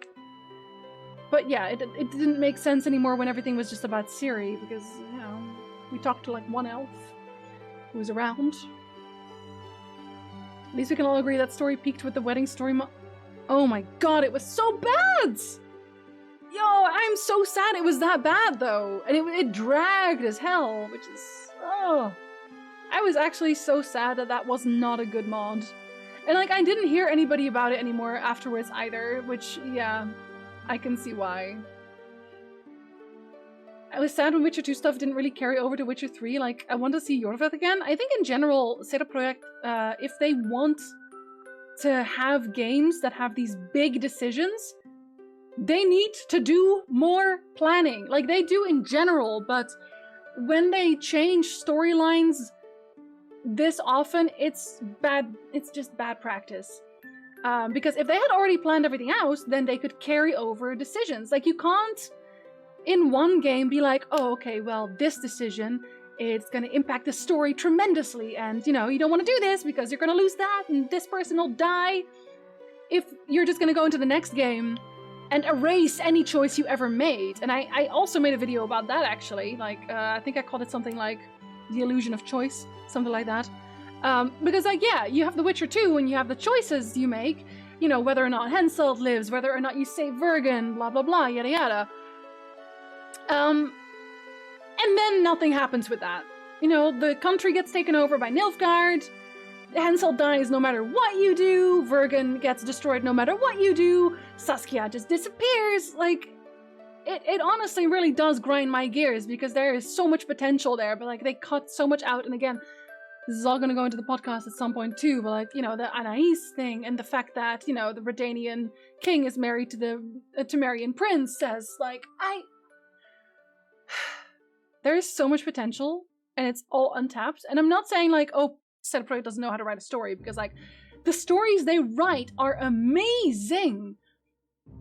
But yeah, it didn't make sense anymore when everything was just about Ciri, because, you know, we talked to like one elf who was around. At least we can all agree that story peaked with the wedding story. Oh my god, it was so bad! Yo, I'm so sad it was that bad though. And it dragged as hell, which is... Oh. I was actually so sad that that was not a good mod. And like, I didn't hear anybody about it anymore afterwards either, which, yeah, I can see why. I was sad when Witcher 2 stuff didn't really carry over to Witcher 3. Like, I want to see Yorveth again. I think in general, CD Projekt, if they want to have games that have these big decisions, they need to do more planning. Like, they do in general, but when they change storylines this often, it's bad. It's just bad practice. Because if they had already planned everything out, then they could carry over decisions. Like, you can't in one game be like, oh, okay, well, this decision, it's going to impact the story tremendously, and, you know, you don't want to do this because you're going to lose that, and this person will die. If you're just going to go into the next game and erase any choice you ever made. And I also made a video about that, actually. Like, I think I called it something like The Illusion of Choice, something like that. Because, like, yeah, you have The Witcher 2, and you have the choices you make, you know, whether or not Henselt lives, whether or not you save Vergen, blah, blah, blah, yada, yada. And then nothing happens with that. You know, the country gets taken over by Nilfgaard, Henselt dies no matter what you do, Vergen gets destroyed no matter what you do, Saskia just disappears. Like, it honestly really does grind my gears, because there is so much potential there, but, like, they cut so much out. And again, this is all going to go into the podcast at some point too, but, like, you know, the Anais thing, and the fact that, you know, the Redanian king is married to the Temerian princess, like, there is so much potential, and it's all untapped. And I'm not saying, like, oh, CD Projekt doesn't know how to write a story, because, like, the stories they write are amazing.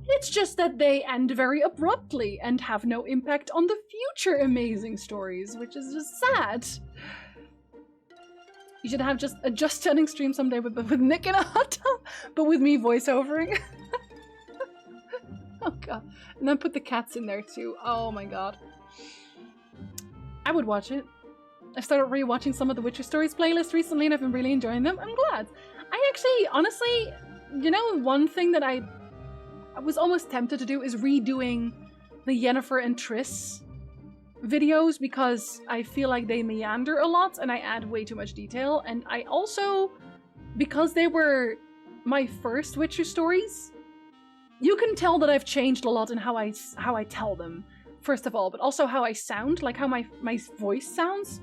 It's just that they end very abruptly and have no impact on the future amazing stories, which is just sad. You should have just a Just Chatting stream someday with Nick in a hot tub, but with me voiceovering. Oh god. And then put the cats in there too. Oh my god. I would watch it. I started rewatching some of the Witcher Stories playlist recently, and I've been really enjoying them. I'm glad. I actually, honestly, you know, one thing that I was almost tempted to do is redoing the Yennefer and Triss videos, because I feel like they meander a lot and I add way too much detail, and I also, because they were my first Witcher stories, you can tell that I've changed a lot in how I tell them, first of all, but also how I sound, like how my voice sounds.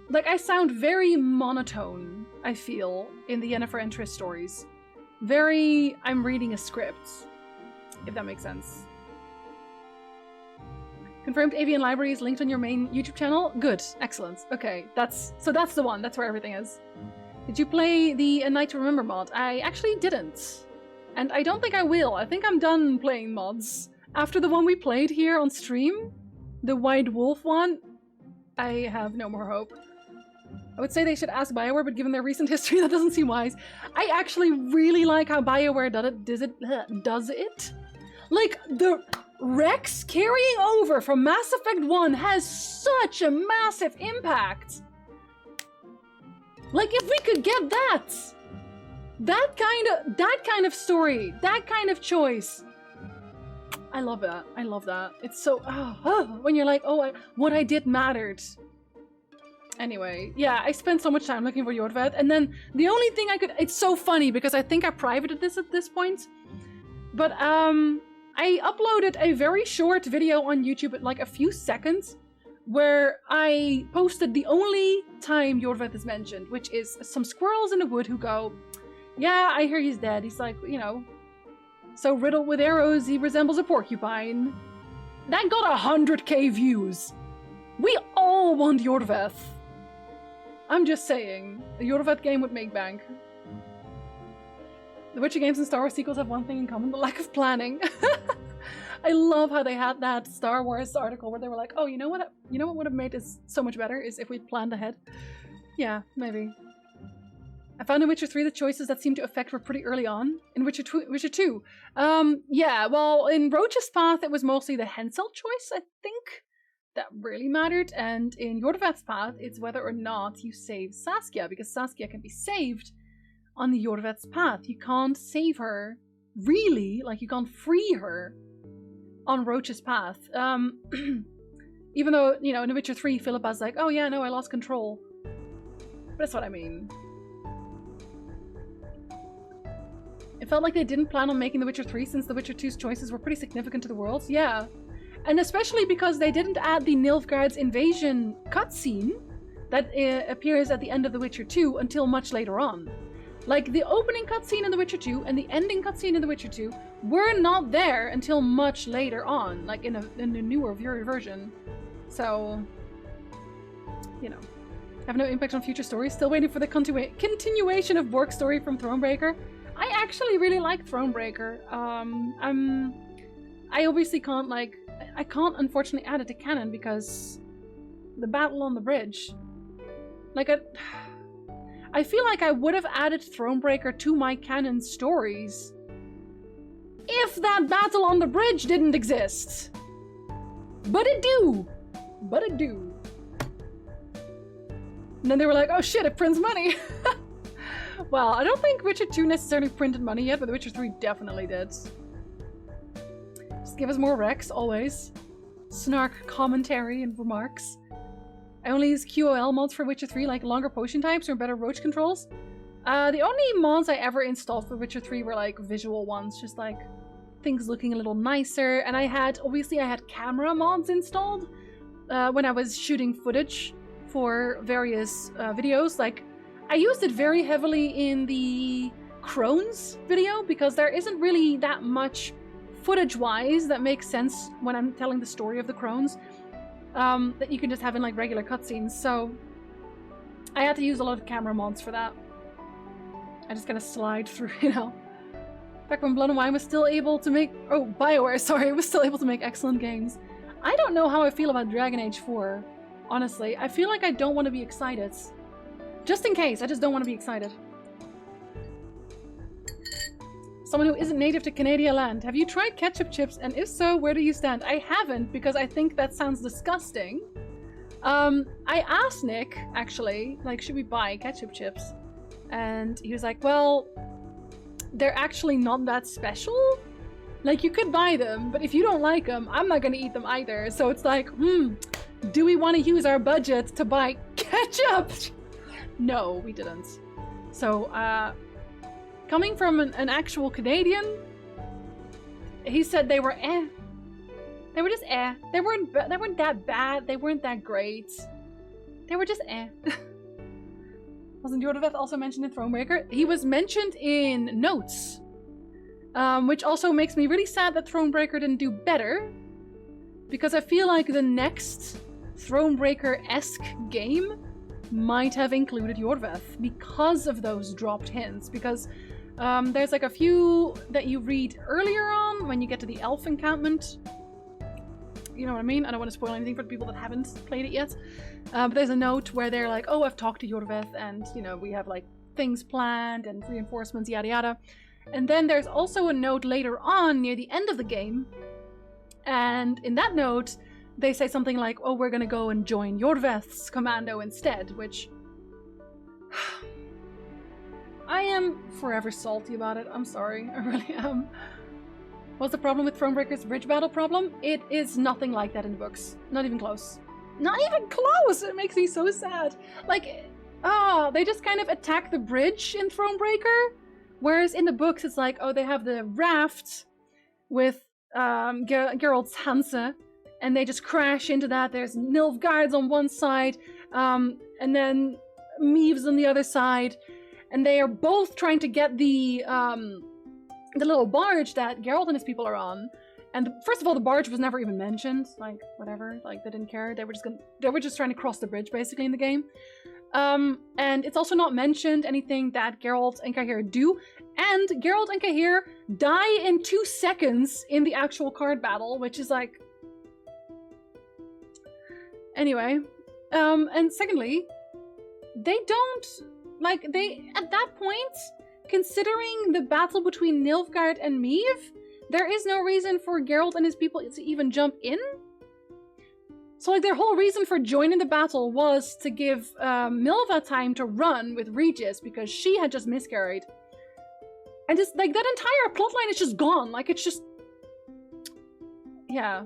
Like, I sound very monotone, I feel, in the Yennefer and Triss stories. Very, I'm reading a script, if that makes sense. Confirmed Avian Library is linked on your main YouTube channel? Good, excellent. Okay, that's the one, that's where everything is. Did you play the A Night to Remember mod? I actually didn't. And I don't think I will. I think I'm done playing mods. After the one we played here on stream, the White Wolf one, I have no more hope. I would say they should ask BioWare, but given their recent history, that doesn't seem wise. I actually really like how BioWare does it. Like, the Rex carrying over from Mass Effect 1 has such a massive impact. Like, if we could get that kind of story, that kind of choice. I love that. I love that. It's so, when you're like, oh, what I did mattered. Anyway, yeah, I spent so much time looking for Yordvet, and then the only thing I could, it's so funny because I think I privated this at this point, but I uploaded a very short video on YouTube at like a few seconds where I posted the only time Yordvet is mentioned, which is some squirrels in the wood who go, yeah, I hear he's dead. He's like, you know, so riddled with arrows, he resembles a porcupine. That got 100k views. We all want Yordvet. I'm just saying, a Yordvet game would make bank. The Witcher games and Star Wars sequels have one thing in common, the lack of planning. I love how they had that Star Wars article where they were like, oh, you know what would have made this so much better is if we'd planned ahead. Yeah, maybe. I found in Witcher 3 the choices that seemed to affect were pretty early on. In Witcher 2, yeah, well, in Roach's Path it was mostly the Hensel choice, I think, that really mattered, and in Yordvat's Path it's whether or not you save Saskia, because Saskia can be saved on the Yordvat's Path. You can't save her, really, like you can't free her on Roach's Path. Even though, you know, in The Witcher 3 Philippa's like, oh yeah, no, I lost control. But that's what I mean. It felt like they didn't plan on making The Witcher 3 since The Witcher 2's choices were pretty significant to the world. Yeah. And especially because they didn't add the Nilfgaard's invasion cutscene that appears at the end of The Witcher 2 until much later on. Like, the opening cutscene in The Witcher 2 and the ending cutscene in The Witcher 2 were not there until much later on, like in a newer version. So, you know, have no impact on future stories. Still waiting for the continuation of Bork's story from Thronebreaker. I actually really like Thronebreaker. I obviously can't, like, I can't unfortunately add it to canon because the battle on the bridge. Like, I feel like I would have added Thronebreaker to my canon stories if that battle on the bridge didn't exist. But it do. But it do. And then they were like, oh shit, it prints money. Well, I don't think Witcher 2 necessarily printed money yet, but The Witcher 3 definitely did. Just give us more Rex, always. Snark commentary and remarks. I only use QOL mods for Witcher 3, like longer potion types or better roach controls. The only mods I ever installed for Witcher 3 were like visual ones, just like things looking a little nicer. And obviously I had camera mods installed when I was shooting footage for various videos. Like, I used it very heavily in the Crones video because there isn't really that much footage-wise that makes sense when I'm telling the story of the Crones. That you can just have in like regular cutscenes, so I had to use a lot of camera mods for that. I just gotta slide through, you know. Back when Blood and Wine was still able to make— oh, BioWare, sorry, was still able to make excellent games. I don't know how I feel about Dragon Age 4, honestly. I feel like I don't want to be excited. Just in case, I just don't want to be excited. Someone who isn't native to Canadian land. Have you tried ketchup chips? And if so, where do you stand? I haven't, because I think that sounds disgusting. I asked Nick, actually, like, should we buy ketchup chips? And he was like, well, they're actually not that special. Like, you could buy them, but if you don't like them, I'm not gonna eat them either. So it's like, do we want to use our budget to buy ketchup? No, we didn't. So, coming from an actual Canadian, he said they were eh. They were just eh. They weren't that bad. They weren't that great. They were just eh. Wasn't Jordoveth also mentioned in Thronebreaker? He was mentioned in notes. Which also makes me really sad that Thronebreaker didn't do better. Because I feel like the next Thronebreaker-esque game might have included Jordoveth because of those dropped hints. Because there's like a few that you read earlier on when you get to the elf encampment. You know what I mean? I don't want to spoil anything for the people that haven't played it yet. But there's a note where they're like, oh, I've talked to Jordoveth and, you know, we have like things planned and reinforcements, yada yada. And then there's also a note later on near the end of the game. And in that note, they say something like, oh, we're gonna go and join Jordoveth's commando instead, which... I am forever salty about it. I'm sorry. I really am. What's the problem with Thronebreaker's bridge battle problem? It is nothing like that in the books. Not even close. Not even close! It makes me so sad. Like, they just kind of attack the bridge in Thronebreaker. Whereas in the books, it's like, oh, they have the raft with Geralt's Hanse, and they just crash into that. There's Nilfgaards on one side, and then Meaves on the other side, and they are both trying to get the little barge that Geralt and his people are on. And first of all, the barge was never even mentioned. Like, whatever. Like, they didn't care. They were just trying to cross the bridge, basically, in the game. And it's also not mentioned anything that Geralt and Cahir do. And Geralt and Cahir die in 2 seconds in the actual card battle, which is like... Anyway. And secondly, they don't... Like, at that point, considering the battle between Nilfgaard and Meave, there is no reason for Geralt and his people to even jump in. So, like, their whole reason for joining the battle was to give Milva time to run with Regis because she had just miscarried. And just, like, that entire plotline is just gone. Like, it's just... Yeah.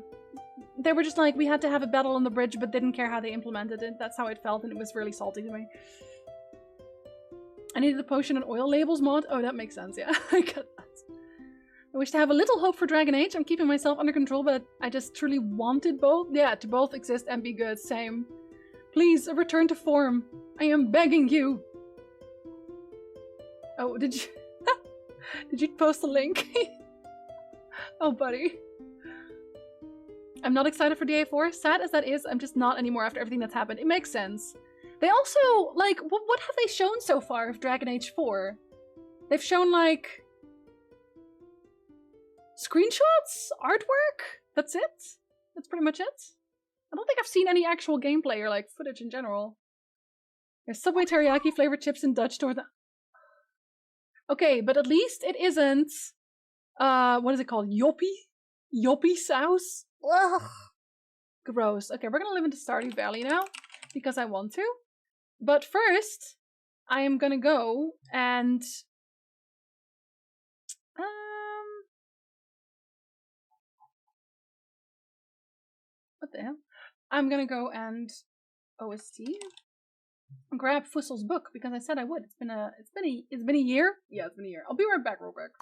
They were just like, we had to have a battle on the bridge, but didn't care how they implemented it. That's how it felt, and it was really salty to me. I needed the potion and oil labels mod. Oh, that makes sense, yeah. I get that. I wish to have a little hope for Dragon Age. I'm keeping myself under control, but I just truly wanted both. Yeah, to both exist and be good. Same. Please, a return to form. I am begging you. Oh, did you... Did you post the link? Oh, buddy. I'm not excited for DA4. Sad as that is, I'm just not anymore after everything that's happened. It makes sense. They also, like, what have they shown so far of Dragon Age 4? They've shown, like... screenshots? Artwork? That's it? That's pretty much it? I don't think I've seen any actual gameplay or, like, footage in general. There's Subway teriyaki flavored chips in Dutch store. Okay, but at least it isn't... what is it called? Yoppie? Yoppie sauce? Ugh. Gross. Okay, we're gonna live into Stardew Valley now, because I want to. But first, I am gonna go and... what the hell? I'm gonna go and OST grab Fussel's book because I said I would. It's been a year. Yeah, it's been a year. I'll be right back real quick.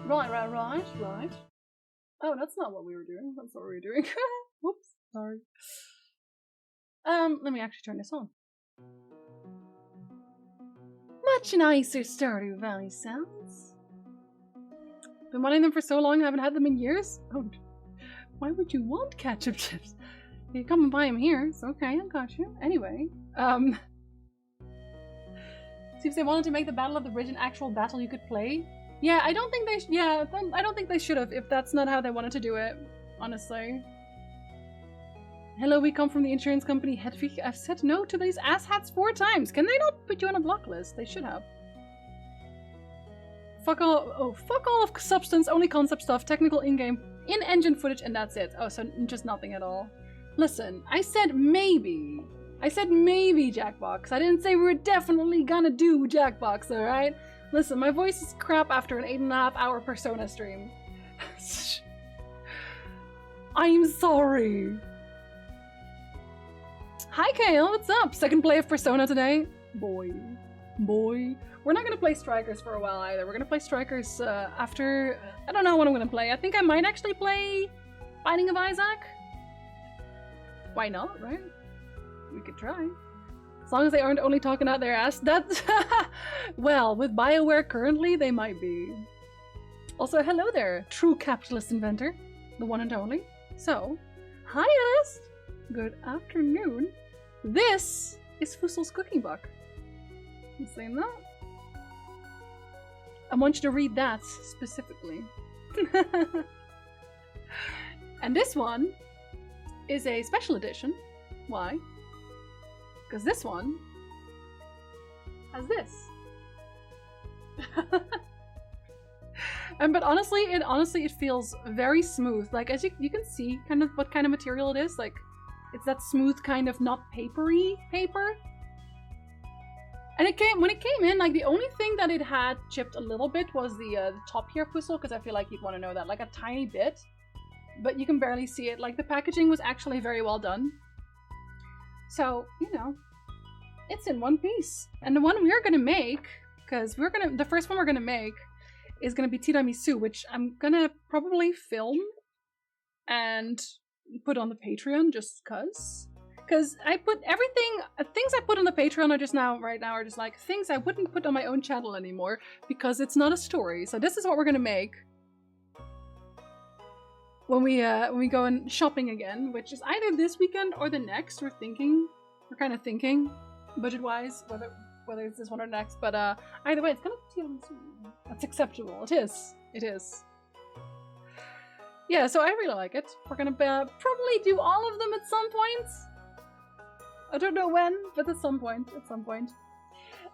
Right. Oh, that's not what we were doing. That's what we were doing. Whoops, sorry. Let me actually turn this on. Much nicer Stardew Valley sounds. Been wanting them for so long, haven't had them in years? Oh, why would you want ketchup chips? You can come and buy them here. It's okay, I got you. Anyway, seems they wanted to make the Battle of the Bridge an actual battle you could play. Yeah, I don't think they. I don't think they should have. If that's not how they wanted to do it, honestly. Hello, we come from the insurance company Hedvig. I've said no to these asshats 4 times. Can they not put you on a block list? They should have. Fuck all. Oh, fuck all of substance. Only concept stuff. Technical in-game, in-engine footage, and that's it. Oh, so just nothing at all. Listen, I said maybe. I said maybe Jackbox. I didn't say we were definitely gonna do Jackbox, alright? Listen, my voice is crap after an 8.5-hour Persona stream. I'm sorry. Hi Kale, what's up? Second play of Persona today? Boy. We're not gonna play Strikers for a while either. We're gonna play Strikers after... I don't know what I'm gonna play. I think I might actually play Binding of Isaac. Why not, right? We could try. As long as they aren't only talking out their ass. That's... well, with BioWare currently, they might be. Also, hello there, true capitalist inventor. The one and only. So, hi Ernest! Good afternoon. This is Fussel's cooking book. You saying that? I want you to read that specifically. And this one is a special edition. Why? Because this one has this. But honestly, it feels very smooth. Like, as you can see kind of what kind of material it is. Like, it's that smooth kind of not papery paper. And when it came in, like, the only thing that it had chipped a little bit was the top here, Puzzle, because I feel like you'd want to know that, like a tiny bit. But you can barely see it. Like, the packaging was actually very well done. So, you know, it's in one piece. And the one we're gonna make, because the first one we're gonna make is gonna be tiramisu, which I'm gonna probably film and put on the Patreon just cause. Because I put things I put on the Patreon right now are just like things I wouldn't put on my own channel anymore because it's not a story. So this is what we're gonna make when we go in shopping again, which is either this weekend or the next. We're kind of thinking, budget-wise, whether it's this one or next. But either way, it's gonna be tiramisu. That's acceptable. It is. Yeah, so I really like it. We're gonna probably do all of them at some point. I don't know when, but at some point.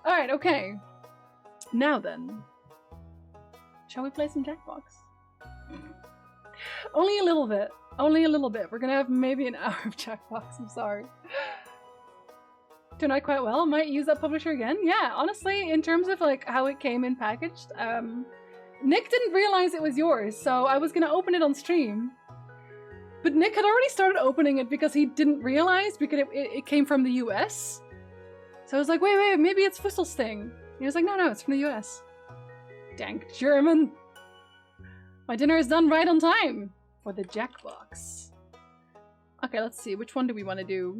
Alright, okay. Now then. Shall we play some Jackbox? Only a little bit. We're gonna have maybe an hour of Jackbox, I'm sorry. Turned out quite well. Might use that publisher again. Yeah, honestly, in terms of like how it came in packaged, Nick didn't realize it was yours, so I was gonna open it on stream. But Nick had already started opening it because he didn't realize because it came from the US. So I was like, wait, maybe it's Fussel's thing. And he was like, no, it's from the US. Dank German. My dinner is done right on time for the Jackbox. Okay, let's see. Which one do we want to do?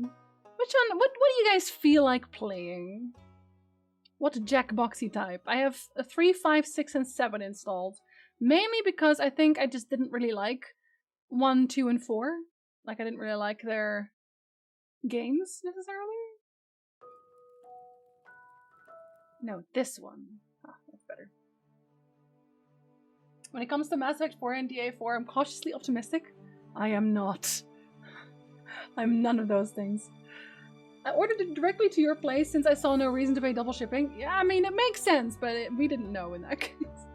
Which one? What do you guys feel like playing? What Jackboxy type? I have a 3, 5, 6, and 7 installed. Mainly because I think I just didn't really like 1, 2, and 4. Like, I didn't really like their games, necessarily. No, this one. Ah, that's better. When it comes to Mass Effect 4 and DA4, I'm cautiously optimistic. I am not. I'm none of those things. I ordered it directly to your place since I saw no reason to pay double shipping. Yeah, I mean, it makes sense, but we didn't know in that case.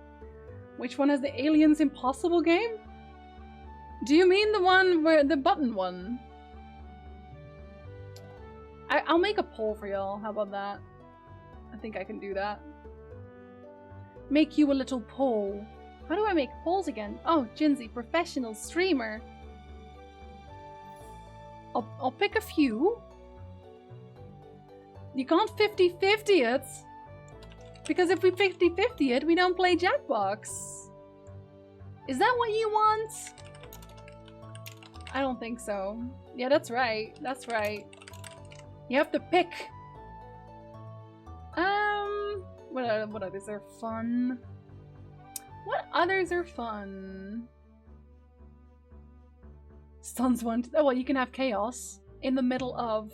Which one has the Aliens Impossible game? Do you mean the one where the button one? I'll make a poll for y'all. How about that? I think I can do that. Make you a little poll. How do I make polls again? Oh, Jinsey, professional streamer. I'll pick a few. You can't 50-50 it. Because if we 50-50 it, we don't play Jackbox. Is that what you want? I don't think so. Yeah, that's right. That's right. You have to pick. What others are fun? What others are fun? Stuns one. Oh, well, you can have chaos in the middle of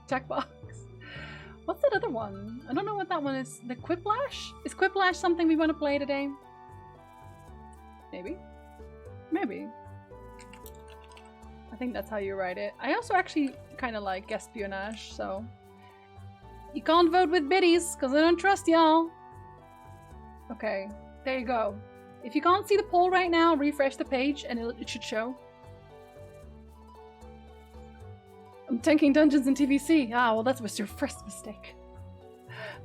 Jackbox. What's that other one? I don't know what that one is. The Quiplash? Is Quiplash something we want to play today? Maybe. Maybe. I think that's how you write it. I also actually kind of like espionage, so... You can't vote with biddies, because I don't trust y'all. Okay, there you go. If you can't see the poll right now, refresh the page and it should show. I'm tanking dungeons in TVC. Ah, well that was your first mistake.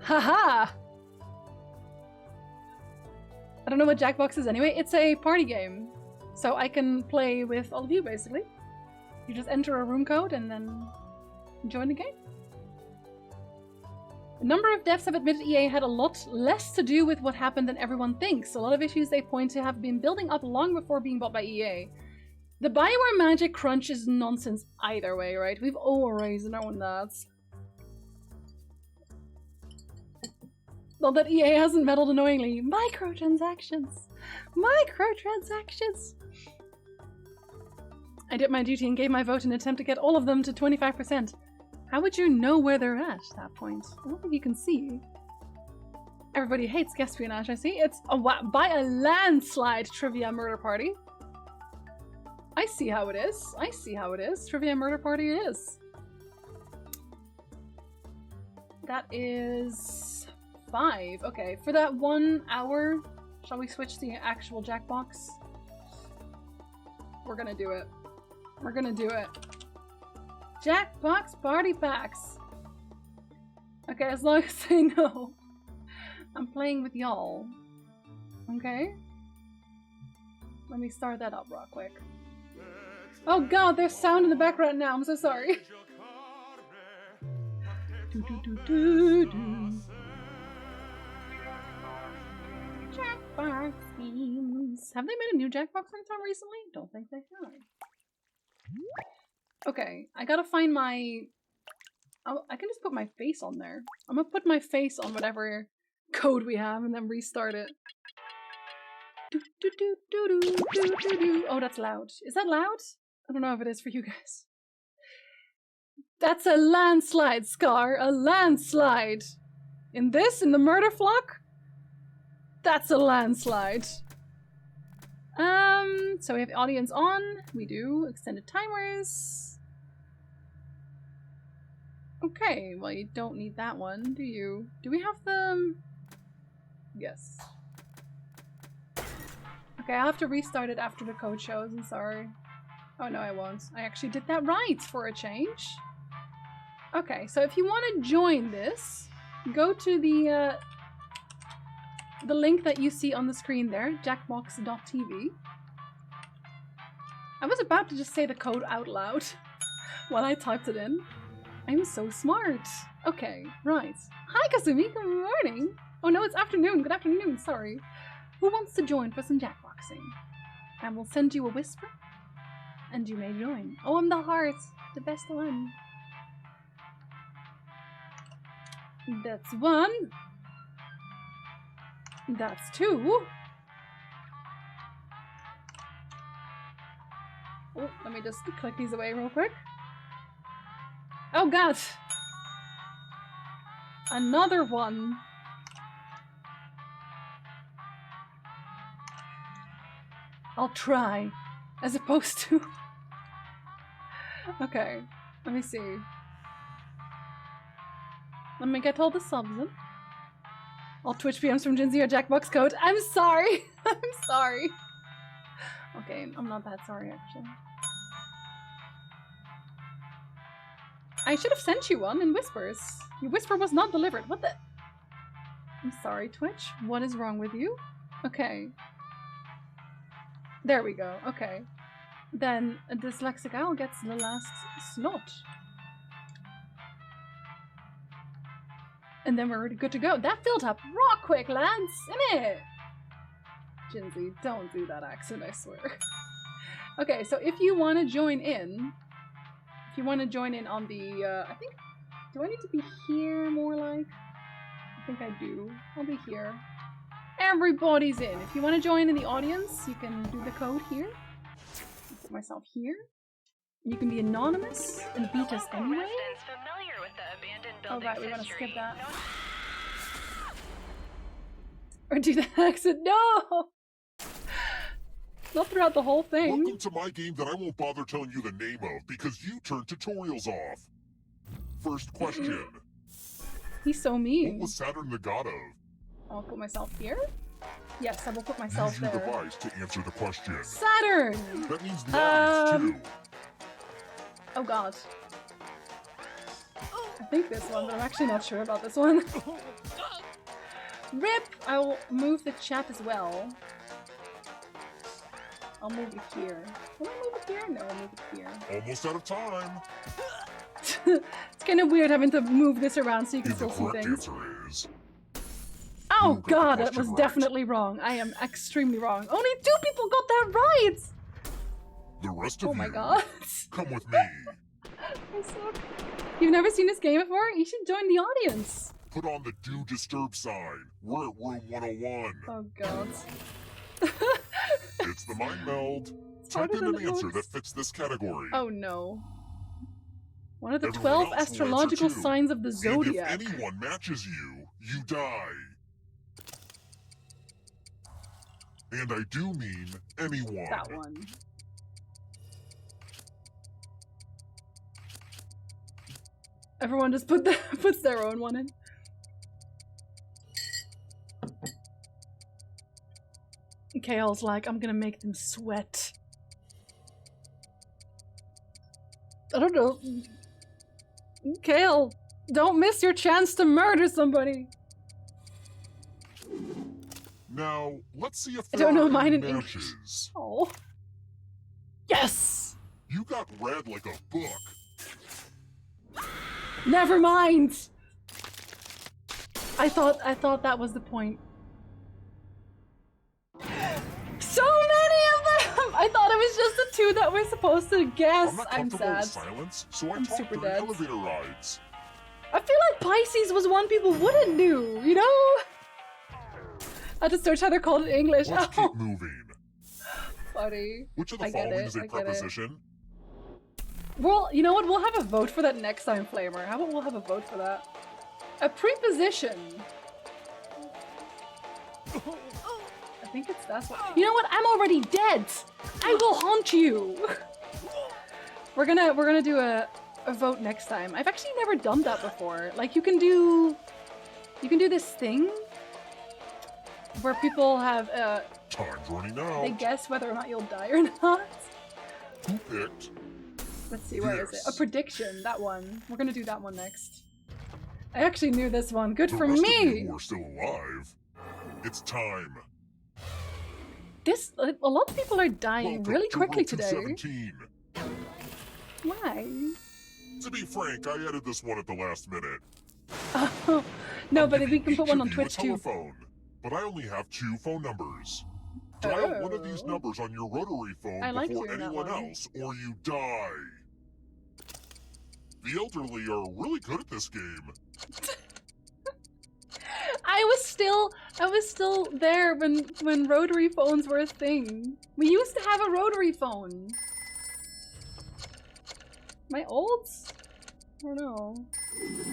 Haha! I don't know what Jackbox is anyway. It's a party game. So I can play with all of you, basically. You just enter a room code and then join the game. A number of devs have admitted EA had a lot less to do with what happened than everyone thinks. A lot of issues they point to have been building up long before being bought by EA. The Bioware magic crunch is nonsense either way, right? We've always known that. Not that EA hasn't meddled annoyingly. Microtransactions! Microtransactions! I did my duty and gave my vote in an attempt to get all of them to 25%. How would you know where they're at that point? I don't think you can see. Everybody hates espionage, I see. It's by a landslide trivia murder party. I see how it is. I see how it is. Trivia murder party it is. That is 5. Okay, for that 1 hour, shall we switch to the actual Jackbox? We're gonna do it. We're gonna do it. Jackbox party packs. Okay, as long as they know I'm playing with y'all. Okay? Let me start that up real quick. Oh god, there's sound in the background now. I'm so sorry. Jackbox games. Have they made a new Jackbox anytime recently? Don't think they have. Okay, I gotta find my... Oh, I can just put my face on there. I'm gonna put my face on whatever code we have and then restart it. Oh, that's loud. Is that loud? I don't know if it is for you guys. That's a landslide, Scar. A landslide. In the murder flock? That's a landslide. So we have audience on. We do extended timers. Okay, well you don't need that one, do you? Do we have them? Yes. Okay, I'll have to restart it after the code shows, I'm sorry. Oh no, I won't. I actually did that right for a change. Okay, so if you want to join this, go to the link that you see on the screen there, jackbox.tv. I was about to just say the code out loud while I typed it in. I'm so smart. Okay, right. Hi Kasumi, good morning. Oh no, it's afternoon. Good afternoon, sorry. Who wants to join for some jackboxing? I will send you a whisper, and you may join. Oh, I'm the heart, the best one. That's 1. That's 2. Oh, let me just click these away real quick. Oh god! Another 1. I'll try, as opposed to... Okay, let me see. Let me get all the subs in. All Twitch PMs from Jinzy or Jackbox code. I'm sorry! I'm sorry. Okay, I'm not that sorry actually. I should have sent you one in Whispers. Your whisper was not delivered. What the? I'm sorry, Twitch. What is wrong with you? Okay. There we go. Okay. Then a dyslexic owl gets the last slot. And then we're already good to go. That filled up raw quick, lads, isn't it? Jinsey, don't do that accent, I swear. Okay, so if you want to join in, on the, I think, do I need to be here more like? I think I do. I'll be here. Everybody's in. If you want to join in the audience, you can do the code here. I'll put myself here. You can be anonymous and beat us anyway. Alright, we want to skip that. Or do the accent. No! Not throughout the whole thing. Welcome to my game that I won't bother telling you the name of because you turned tutorials off. First question. He's so mean. What was Saturn the god of? I'll put myself here? Yes, I will put myself Use your there. device to answer the question. Saturn! That means the audience too. Oh god. I think this one, but I'm actually not sure about this one. RIP! I will move the chat as well. I'll move it here. Will I move it here? No, I'll move it here. Almost out of time. It's kind of weird having to move this around so you can And still the see correct things. answer is... Oh You got god, the that was question right. definitely wrong. I am extremely wrong. Only 2 people got that right! The rest of Oh my you, god. come with me. I suck. You've never seen this game before? You should join the audience. Put on the Do Disturb sign. We're at room 101. Oh god. It's the mind meld. harder Type in than an it answer looks. that fits this category. Oh no. One of the Everyone 12 else will astrological answer too. signs of the And zodiac. if anyone matches you, you die. And I do mean anyone. That one. Everyone just puts their own one in. Kale's like, I'm gonna make them sweat. I don't know. Kale, don't miss your chance to murder somebody. Now, let's see if I there don't know are mine any in English. matches. Oh. Yes! You got read like a book. Never mind! I thought that was the point. So many of them! I thought it was just the 2 that we're supposed to guess. I'm not I'm comfortable sad. with silence, so I I'm talk super during dead. elevator rides. I feel like Pisces was one people wouldn't do, you know? I had to search how they're called in English. Let's Oh, keep moving. buddy. Which of the I get following it, is a I get it. preposition? Well, you know what? We'll have a vote for that next time, Flamer. How about we'll have a vote for that? A preposition. I think it's that's what. You know what? I'm already dead. I will haunt you. We're gonna do a vote next time. I've actually never done that before. Like you can do this thing where people have Time's running out. they guess whether or not you'll die or not. Who picked? Let's see, where is it? Yes. A prediction, that one. We're gonna do that one next. I actually knew this one. Good The for rest of me! you who are still alive. It's time. This, a lot of people are dying Welcome really to quickly room today. 217. Why? To be frank, I added this one at the last minute. Oh, no, I'm but giving we can put each one of on you Twitch a too. telephone, but I only have 2 phone numbers. Dial one of these Oh. numbers on your rotary phone I like before doing that anyone one. else, or you die. The elderly are really good at this game. I was still there when rotary phones were a thing. We used to have a rotary phone. Am I old? I don't know.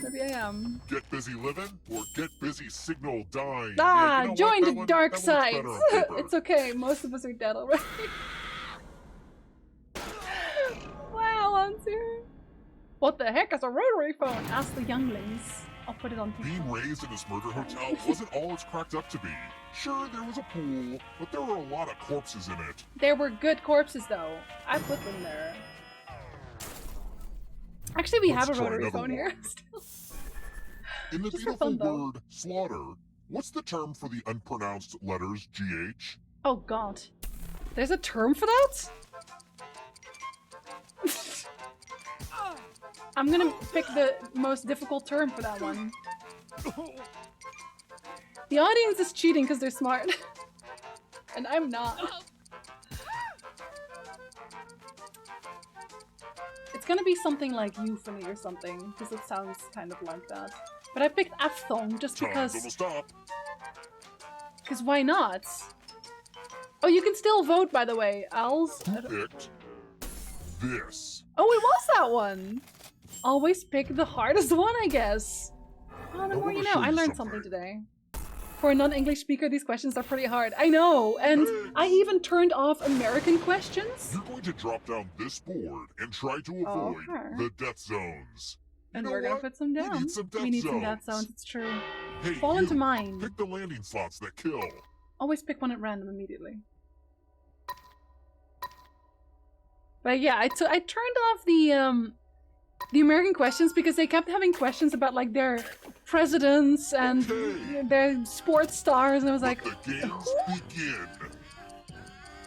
Maybe I am. Get busy living, or get busy signal dying. Ah, Yeah, you know what? join That the one- dark that side. looks better on paper. It's okay. Most of us are dead already. Wow, Ansir. What the heck is a rotary phone? Ask the younglings. I'll put it on TikTok. Being raised in this murder hotel wasn't all it's cracked up to be. Sure, there was a pool, but there were a lot of corpses in it. There were good corpses though. I put them there. Actually, we Let's have a try rotary another phone here. one. In the Just for beautiful fun, though. word slaughter, what's the term for the unpronounced letters GH? Oh god. There's a term for that? I'm gonna pick the most difficult term for that one. The audience is cheating because they're smart. And I'm not. It's gonna be something like euphony or something, because it sounds kind of like that. But I picked Aphthong just because... Because why not? Oh, you can still vote, by the way. Owls. Who picked this? Oh, it was that one! Always pick the hardest one, I guess. Oh, the more you know. I learned something today. For a non-English speaker, these questions are pretty hard. I know, and I even turned off American questions. You're going to drop down this board and try to avoid the death zones. And we're gonna put some down. We need some death zones, it's true. Hey, Fall into mine. Pick the landing slots that kill. Always pick one at random immediately. But yeah, I turned off the American questions because they kept having questions about like their presidents and their sports stars, and I was like, the games begin.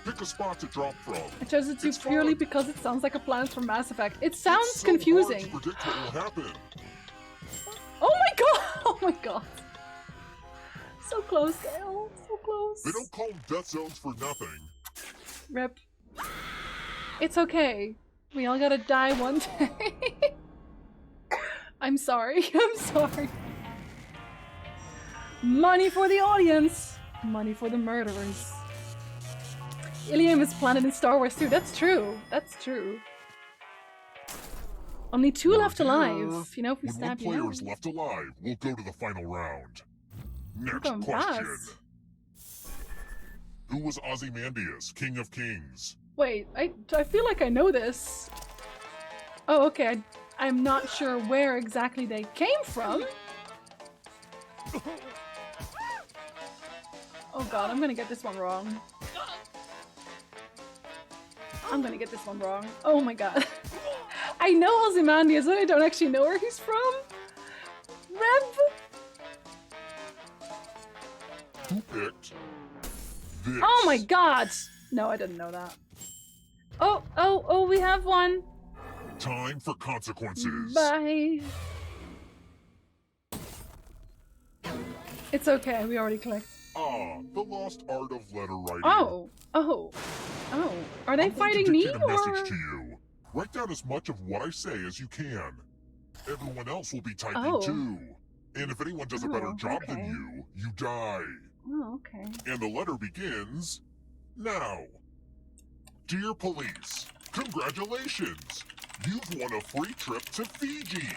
Pick a spot to drop from. I chose it too purely because it sounds like a planet from Mass Effect. It sounds confusing. Hard to predict what will happen. Oh my god! Oh my god! So close, Gale. So close. They don't call them death zones for nothing. Rip. It's okay. We all gotta die one day. I'm sorry. I'm sorry. Money for the audience. Money for the murderers. Ilium is planet in Star Wars too. That's true. That's true. Only 2 left alive. You know, if we stab you. When one player is left alive, we'll go to the final round. Next question. Fast. Who was Ozymandias, King of Kings? Wait, I feel like I know this. Oh, okay. I'm not sure where exactly they came from. Oh god, I'm gonna get this one wrong. I'm gonna get this one wrong. Oh my god. I know Ozymandias, but I don't actually know where he's from. Rev? Who picked this? Oh my god! No, I didn't know that. Oh, we have one. Time for consequences. Bye. It's okay, we already clicked. Ah, the lost art of letter writing. Oh. Are they fighting me or? Message to you. Write down as much of what I say as you can. Everyone else will be typing too. And if anyone does a better job than you, you die. Oh, okay. And the letter begins now. Dear police, congratulations! You've won a free trip to Fiji.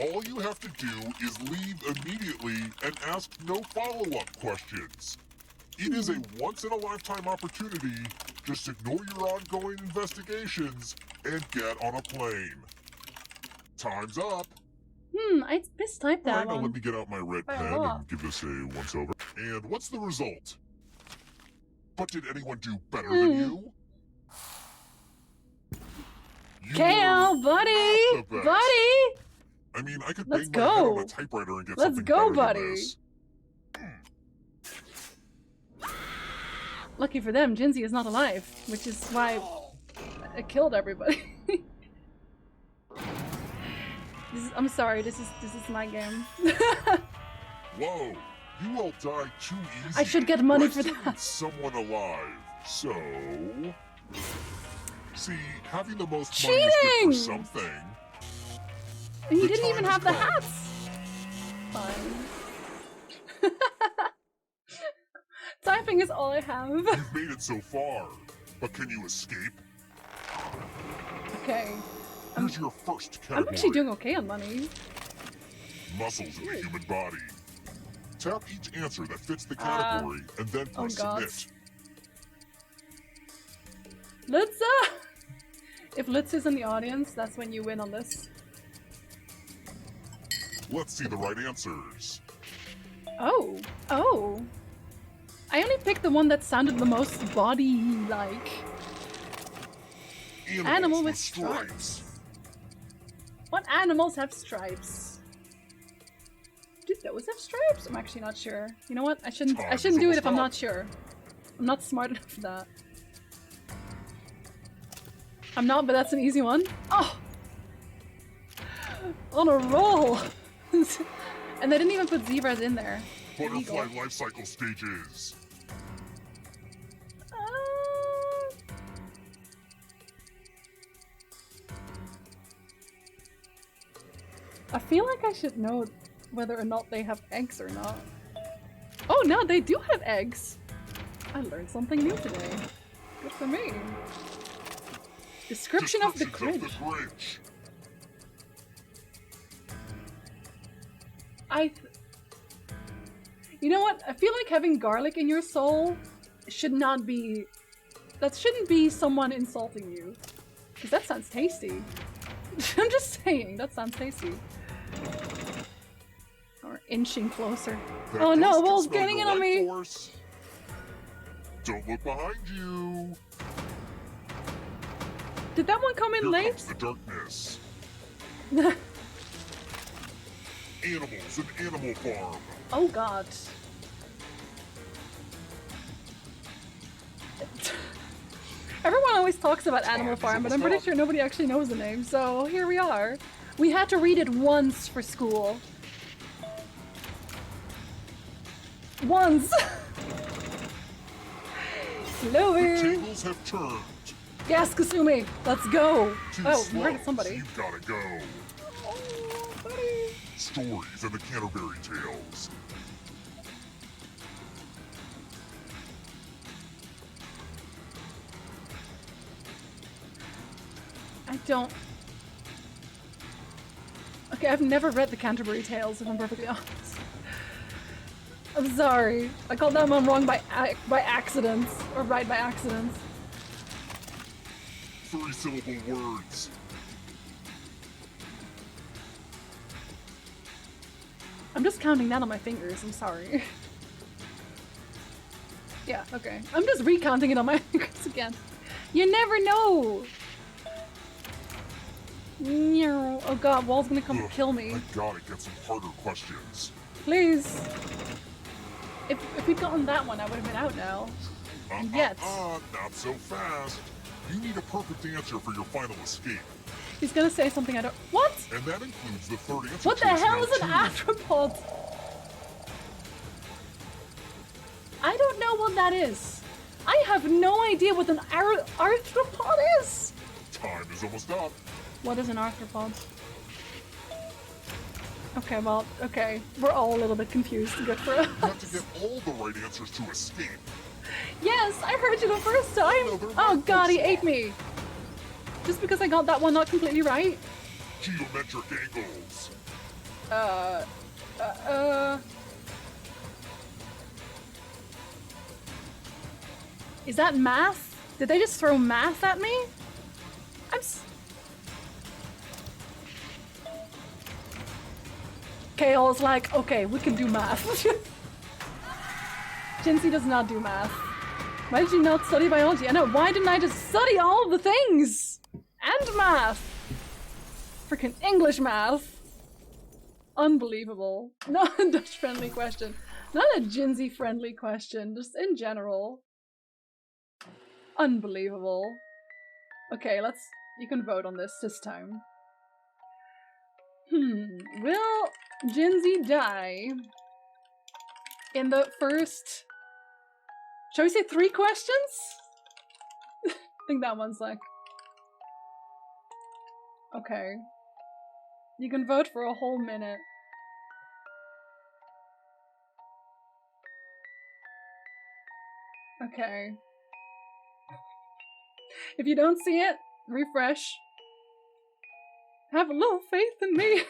All you have to do is leave immediately and ask no follow-up questions. It is a once-in-a-lifettime opportunity. Just ignore your ongoing investigations and get on a plane. Time's up. I mistyped that Now one. let me get out my red pen and give this a once-over. And what's the result? But did anyone do better than you? Kale, buddy! Buddy! I mean, I could Let's bang my head on go. a typewriter and get Let's something go, better buddy. than this. Lucky for them, Jinzi is not alive, which is why I killed everybody. I'm sorry, this is my game. Whoa, you all died too easy. I should get money for still that. need someone alive, so... See, having the most money is good for something. And you The didn't even time have the has come. hats! Fine. Typing is all I have. You've made it so far, but can you escape? Okay. Here's your first category. I'm actually doing okay on money. Muscles in the human body. Tap each answer that fits the category and then press submit. Litza! If Litz is in the audience, that's when you win on this. Let's see the right answers. Oh. I only picked the one that sounded the most body-like. Animal with stripes. What animals have stripes? Do those have stripes? I'm actually not sure. You know what? I shouldn't do it if I'm not sure. I'm not smart enough for that. I'm not, but that's an easy one. Oh! On a roll! And they didn't even put zebras in there. Butterfly life cycle stages. I feel like I should know whether or not they have eggs or not. Oh no, they do have eggs! I learned something new today. Good for me. Description of the Grinch. You know what? I feel like having garlic in your soul should not be... That shouldn't be someone insulting you. Because that sounds tasty. I'm just saying, that sounds tasty. Or inching closer. Oh no, Wolf's getting in on me! Don't look behind you! Did that one come in late? Here comes the darkness. Animals, an animal farm. Oh god. Everyone always talks about Animal Farm, but I'm pretty sure nobody actually knows the name, so here we are. We had to read it once for school. Once! Slower! The tables have turned. Yes, Kasumi! Let's go! Oh, Slow. murdered somebody. You've gotta go. Oh, buddy. Stories and the Canterbury Tales. I don't... Okay, I've never read the Canterbury Tales, if I'm perfectly honest. I'm sorry. I called that one wrong by accident. Or right by accident. 3-syllable words. I'm just counting that on my fingers, I'm sorry. Yeah, okay. I'm just recounting it on my fingers again. You never know! Oh god, Wall's gonna come kill me. I gotta get some harder questions. Please! If we'd gotten that one, I would have been out now. And yet... not so fast. You need a perfect answer for your final escape. He's gonna say something I don't... What?! And that includes the third answer. What the hell is an arthropod? I don't know what that is. I have no idea what an arthropod is! Time is almost up. What is an arthropod? Okay, well, okay. We're all a little bit confused. Good for us. You have to get all the right answers to escape. Yes, I heard you the first time! No, oh god, he ate me! Just because I got that one not completely right? Geometric angles. Is that math? Did they just throw math at me? Kale's like, okay, we can do math. Jinsey does not do math. Why did you not study biology? I know, why didn't I just study all the things? And math! Freaking English math! Unbelievable. Not a Dutch-friendly question. Not a Jinsey-friendly question, just in general. Unbelievable. Okay, you can vote on this time. Will Jinsey die in the first... Shall we say 3 questions? I think that one's like... Okay. You can vote for a whole minute. Okay. If you don't see it, refresh. Have a little faith in me.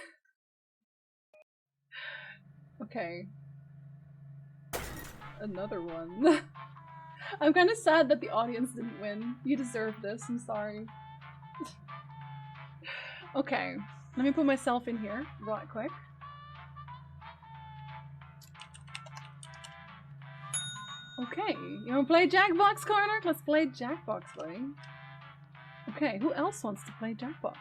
Okay. Another one. I'm kind of sad that the audience didn't win. You deserve this, I'm sorry. Okay, let me put myself in here right quick. Okay, you wanna play Jackbox Corner? Let's play Jackbox, buddy. Okay, who else wants to play Jackbox?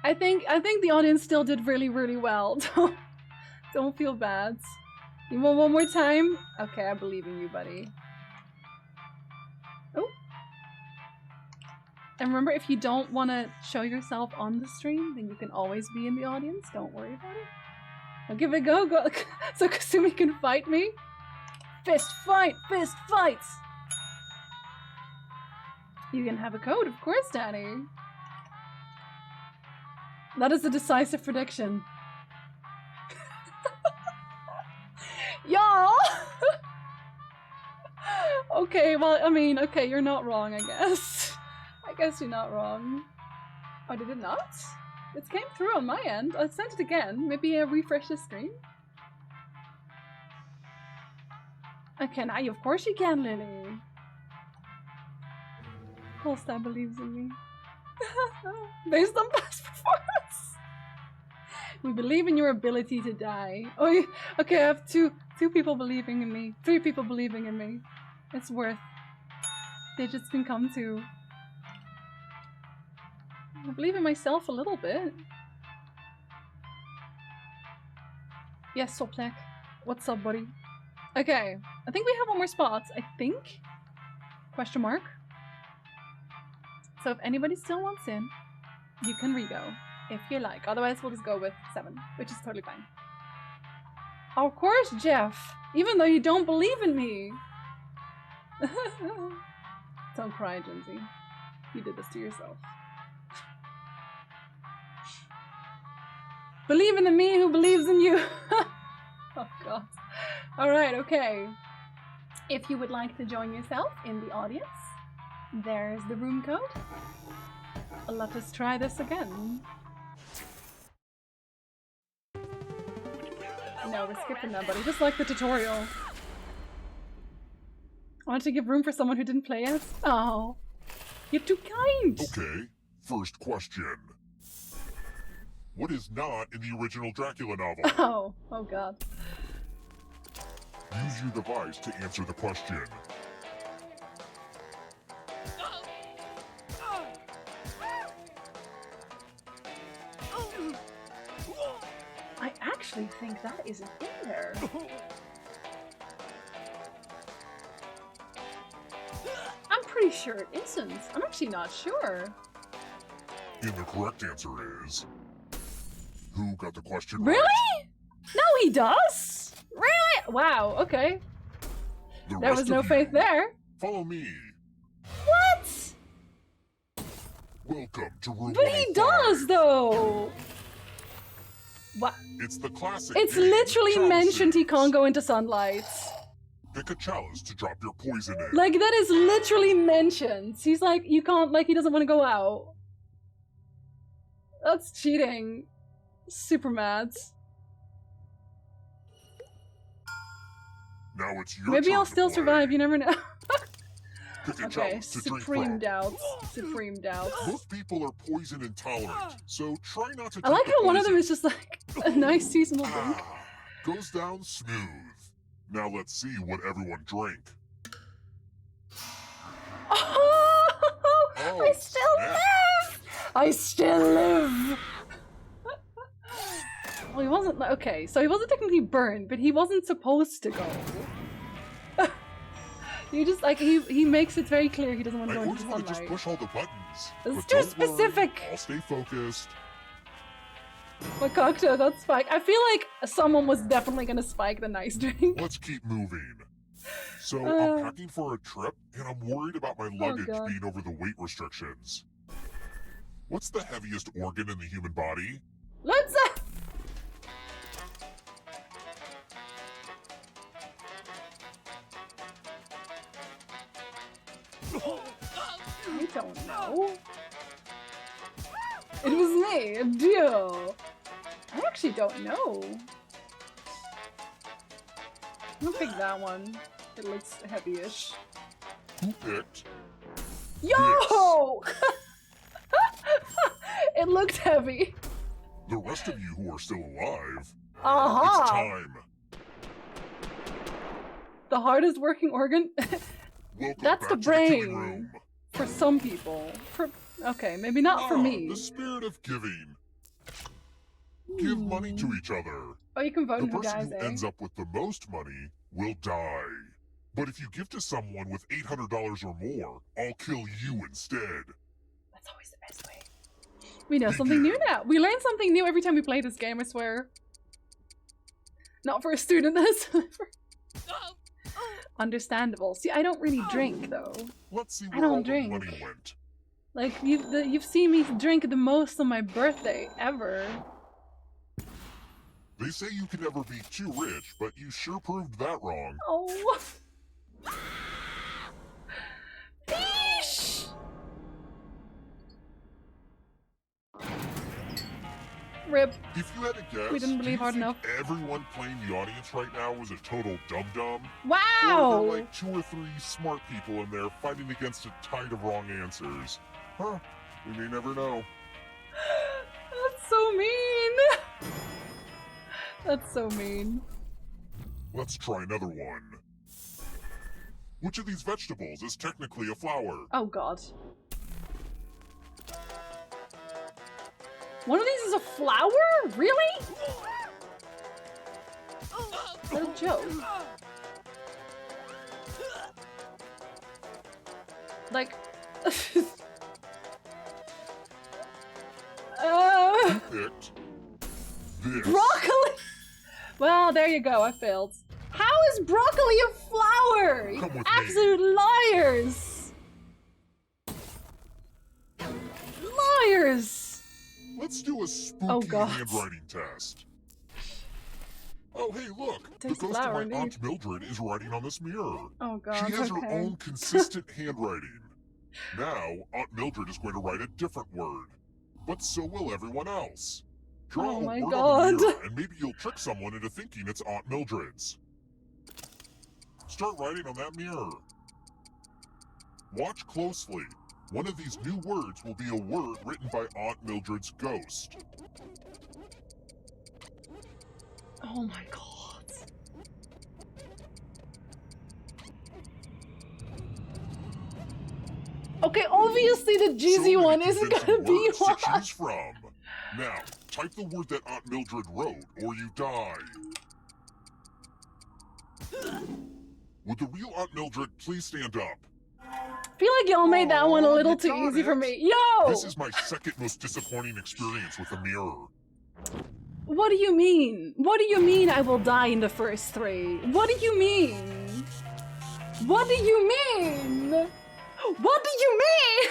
I think the audience still did really, really well. Don't feel bad. You want one more time? Okay, I believe in you, buddy. Oh. And remember, if you don't want to show yourself on the stream, then you can always be in the audience. Don't worry about it. I'll give it a go. Go. So Kasumi can fight me. Fist fight! Fist fights! You can have a code, of course, Danny. That is a decisive prediction. Y'all! Okay, well, I mean, okay, you're not wrong, I guess. I guess you're not wrong. Oh, did it not? It came through on my end. I'll send it again. Maybe refresh the screen. Okay, now of course you can, Lily. Holstein believes in me. Based on past performance. We believe in your ability to die. Oh, yeah. Okay, I have two people believing in me. 3 people believing in me. It's worth. Digits can come too. I believe in myself a little bit. Yes, Soplek. What's up, buddy? Okay, I think we have 1 more spot. I think? Question mark. So if anybody still wants in, you can re-go if you like. Otherwise, we'll just go with 7, which is totally fine. Of course, Jeff. Even though you don't believe in me. Don't cry, Genzi. You did this to yourself. Believe in the me who believes in you. Oh god. Alright, okay. If you would like to join yourself in the audience, there's the room code. Let us try this again. No, we're skipping that, buddy. Just like the tutorial. I wanted to give room for someone who didn't play it. Oh, you're too kind. Okay, first question. What is not in the original Dracula novel? Oh god. Use your device to answer the question. I actually think that isn't in there. I'm pretty sure it isn't. I'm actually not sure. And the correct answer is... Who got the question Really? right? No, he does? Really? Wow, okay. There was no faith there. Follow me. What? Welcome to room But he does, though. What? It's the classic. It's game, literally chalices. mentioned he can't go into sunlight. Pick a chalice to drop your poison in. Like, that is literally mentioned. He's like, you can't, like, he doesn't want to go out. That's cheating. Super mad. Now it's your Maybe turn I'll to still play. survive, you never know. Pick a Okay, chalice to drink supreme from. doubts. Supreme doubts. Most people are poison intolerant, so try not to I drink like the how one of them poison. is just like a nice seasonal drink. Goes down smooth. Now let's see what everyone drank. Oh, I still snap. live! I still live! Well, he wasn't, okay, so he wasn't technically burned, but he wasn't supposed to go. You just, like, he makes it very clear he doesn't want to go I into always want to just sunlight. push all the buttons. It's But too don't worry, specific. I'll stay focused. My cocktail got spiked. I feel like someone was definitely gonna spike the nice drink. Let's keep moving. So Uh. I'm packing for a trip, and I'm worried about my luggage God. being over the weight restrictions. What's the heaviest organ in the human body? Let's I don't know. It was me, a deal. I actually don't know. I'll pick that one. It looks heavy-ish. Who picked? Yo! It looked heavy. The rest of you who are still alive. It's Aha! time. The hardest working organ? Welcome That's back the to the killing brain. room. For some people. Okay, maybe not for me. The spirit of giving. Give money to each other. Oh, you can vote The in who person dies, who eh? ends up with the most money will die. But if you give to someone with $800 or more, I'll kill you instead. That's always the best way. We know something new now. We learn something new every time we play this game, I swear. Not for a student, this. Understandable. See, I don't really drink, though. Let's see I where don't all drink. the money went. Like, you've seen me drink the most on my birthday ever. They say you can never be too rich, but you sure proved that wrong. Oh. Fish! Rip. If you had to guess, We didn't believe hard enough. Everyone playing the audience right now was a total dum-dum. Wow! Or there were like 2 or 3 smart people in there fighting against a tide of wrong answers. Huh, we may never know. That's so mean! That's so mean. Let's try another one. Which of these vegetables is technically a flower? Oh god. One of these is a flower? Really? Is that a joke? Like... You picked this. Broccoli! Well, there you go, I failed. How is broccoli a flower? Come with Absolute liars! Liars! Let's do a spooky God. handwriting test. Oh, hey, look! The Tastes ghost flower, of my dude. Aunt Mildred is writing on this mirror. Oh god, She has okay. her own consistent handwriting. Now, Aunt Mildred is going to write a different word. But so will everyone else. Draw Oh a my word God. on the mirror, and maybe you'll trick someone into thinking it's Aunt Mildred's. Start writing on that mirror. Watch closely. One of these new words will be a word written by Aunt Mildred's ghost. Oh my god. Okay, obviously the So Jeezy many one isn't convincing gonna be words to one. choose from. Now, type the word that Aunt Mildred wrote, or you die. Would the real Aunt Mildred please stand up? I feel like y'all made that one a Aw, little you too got easy for it. me. Yo! This is my second most disappointing experience with a mirror. What do you mean? What do you mean I will die in the first 3? What do you mean? What do you mean? What do you mean?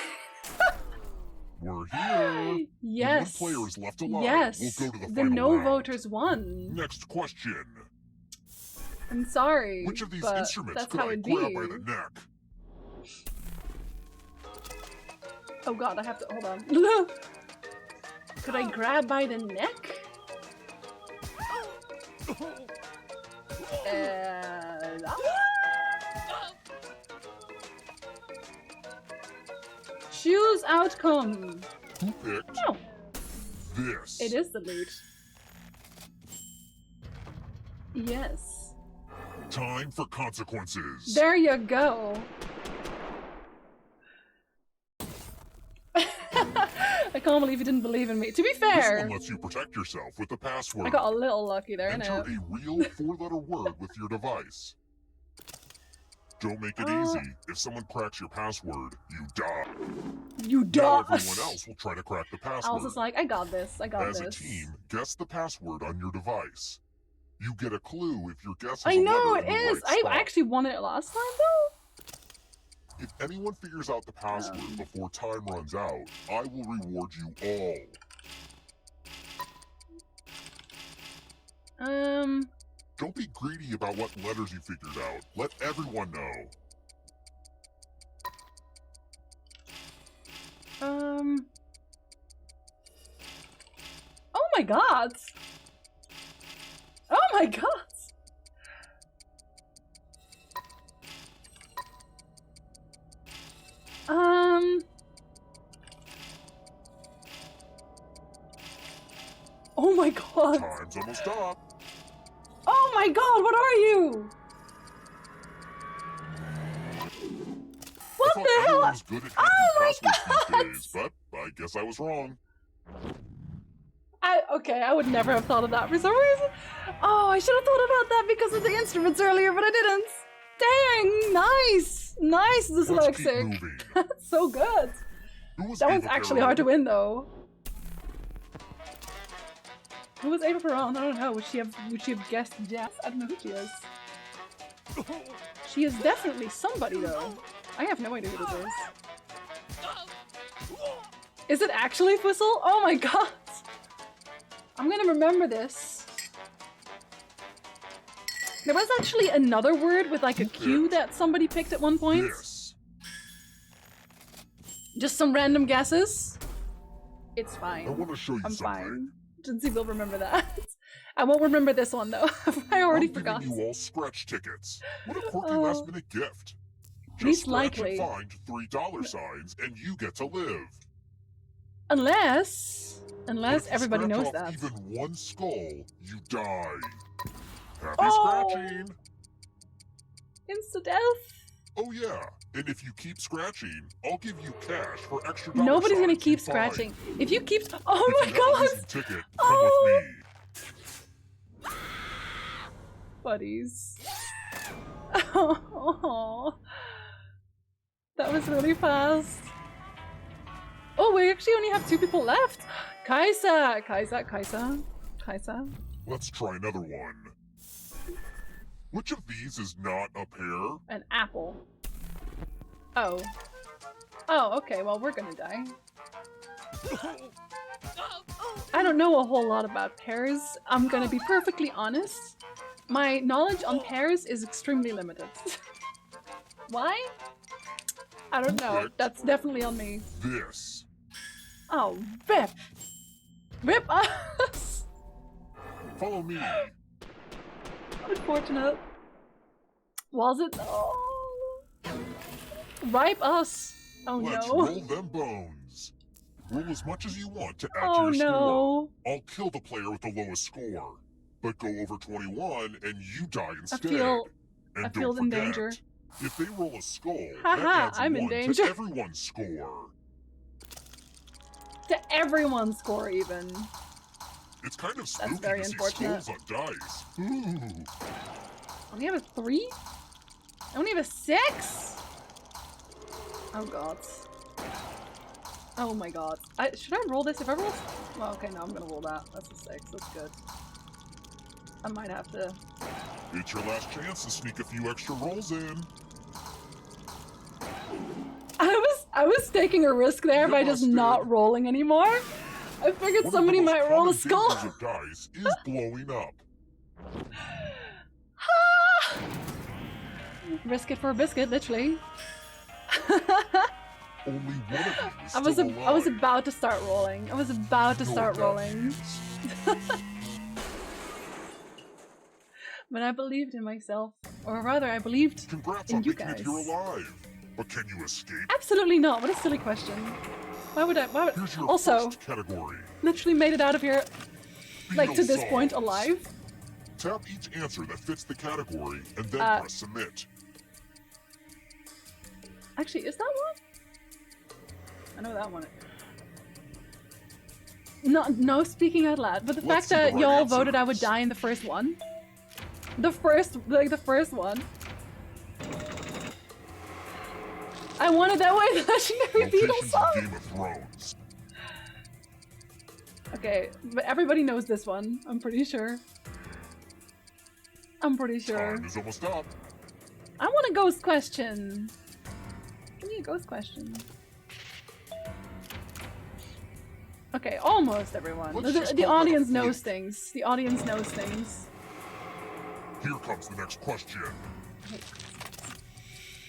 We're here. Yes. The one player is left alive. Yes. We'll go to the The final no round. voters won. Next question. I'm sorry. Which of these but instruments that's could how I it grab be. by the neck? Oh god, I have to hold on. Could I grab by the neck? Choose outcome. Who picked No, this? it is the lute. Yes. Time for consequences. There you go. I can't believe you didn't believe in me. To be This fair, one lets you protect yourself with the password. I got a little lucky there, Enter innit? a real 4-letter word with your device. Don't make it easy. If someone cracks your password, you die. You Now dog. everyone else will try to crack the I was password. just like, I got this. I got As this. a team, guess the password on your device. You get a clue if your guess is I a know letter it in the is. right I spot. actually won it last time though. If anyone figures out the password before time runs out, I will reward you all. Don't be greedy about what letters you figured out. Let everyone know. Oh my god. Oh my god. Oh my god. Time's almost up. Oh my god, what are you? What I thought the hell? everyone was good at hacking passwords these days, but I guess I was wrong. Okay, I would never have thought of that for some reason. Oh, I should have thought about that because of the instruments earlier, but I didn't. Dang, nice. Nice Let's keep dyslexic. moving. That's so good. Who was That one's Ava actually Perón? hard to win though. Who was Ava Perón? I don't know. Would she have guessed Jazz? I don't know who she is. She is definitely somebody though. I have no idea who this is. Is it actually Fussel? Oh my god! I'm gonna remember this. There was actually another word with like a Q that somebody picked at one point. This. Just some random guesses. It's fine. I want to show you I'm something. fine. Jinzy will remember that. I won't remember this one though. I already forgot. I'm giving you all scratch tickets. What a quirky last-minute gift. Just Least scratch likely. and find $3 signs, and you get to live. Unless But if you everybody scratch knows off that. even one skull, you die. Happy Oh! scratching! Insta death. Oh yeah, and if you keep scratching, I'll give you cash for extra dollar Nobody's gonna signs you keep find. scratching. If you keep, oh If my you have a god! losing ticket, come Oh! with me. Buddies. Oh, that was really fast. Oh, we actually only have 2 people left. Kaisa. Let's try another one. Which of these is not a pear? An apple. Oh. Oh, okay, well, we're gonna die. I don't know a whole lot about pears. I'm gonna be perfectly honest. My knowledge on pears is extremely limited. Why? I don't know. That's definitely on me. This. Oh, rip! Rip us! Follow me. Unfortunate. Was it? Oh. Ripe us! Oh Let's no. roll them bones. Roll as much as you want to add Oh to your no. score. I'll kill the player with the lowest score. But go over 21 and you die instead. And I don't feel in forget, danger. if they roll a skull, Haha, that adds I'm in 1 danger. to everyone's score. To everyone's score, even. It's kind of spooky That's very to see unfortunate. skulls on dice. Ooh. I only have a 3? I only have a 6? Oh god. Oh my god. Should I roll this? If I roll... Well, okay, no, I'm gonna roll that. That's a 6. That's good. I might have to... It's your last chance to sneak a few extra rolls in. I was taking a risk there by just busted. not rolling anymore. I figured One somebody of the might most roll a common skull. dangers of dice is blowing up. Risk it for a biscuit, literally. Only one of you is I was still alive. about to start rolling. I was about to No start doubt. rolling. But I believed in myself. Or rather, I believed Congrats in on you making guys. it here alive. But can you escape? Absolutely not. What a silly question. Why would Here's your also, first category. literally made it out of here, like, to this Feel point, solved. alive. Tap each answer that fits the category and then press submit. Actually, is that one? I know that one. No, speaking out loud. But the Let's fact see the that right y'all voted I would answers. die in the first one. The first one. I wanted that way the legendary Beatles Locations song. in Game of Thrones. Okay, but everybody knows this one. I'm pretty sure. Time is almost up. I want a ghost question. Give me a ghost question. Okay, almost everyone. Let's just The go with a audience flip. knows things. The audience knows things. Here comes the next question.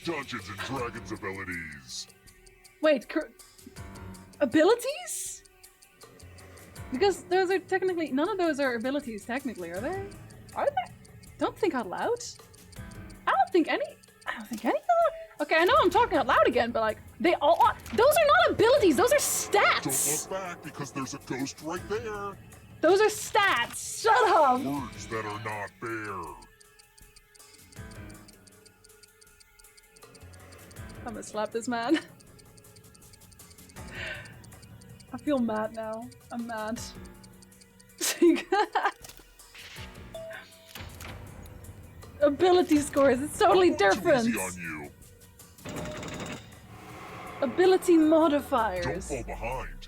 Dungeons and Dragons abilities. Wait, abilities? Because those are technically, none of those are abilities technically, are they? Are they? Don't think out loud. I don't think any of them. Okay, I know I'm talking out loud again, but like, they all are, those are not abilities, those are stats! Don't look back because there's a ghost right there. Those are stats, shut up! Words that are not there. I'm gonna slap this man. I feel mad now. I'm mad. Ability scores, it's totally I'm going too different. easy on you. Ability Don't modifiers. fall behind.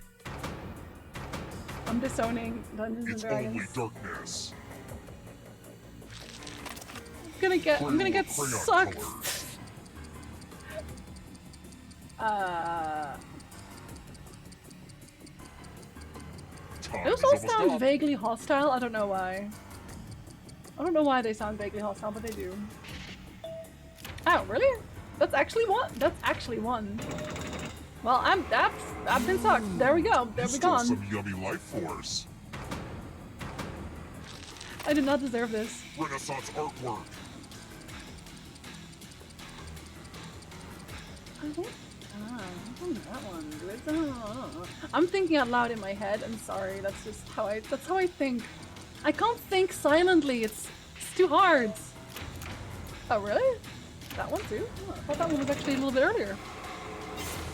I'm disowning Dungeons and It's Dragons. only darkness. I'm gonna get Crayon sucked. colors. Time Those is all almost sound up. vaguely hostile. I don't know why. I don't know why they sound vaguely hostile, but they do. Oh, really? That's actually one. That's actually one. Well, I've been sucked. There we go. There You we stole gone. some yummy life force. I did not deserve this. Renaissance artwork. I think. That one. I'm thinking out loud in my head. I'm sorry. That's just how I. That's how I think. I can't think silently. It's too hard. Oh really? That one too? Oh, I thought that one was actually a little bit earlier.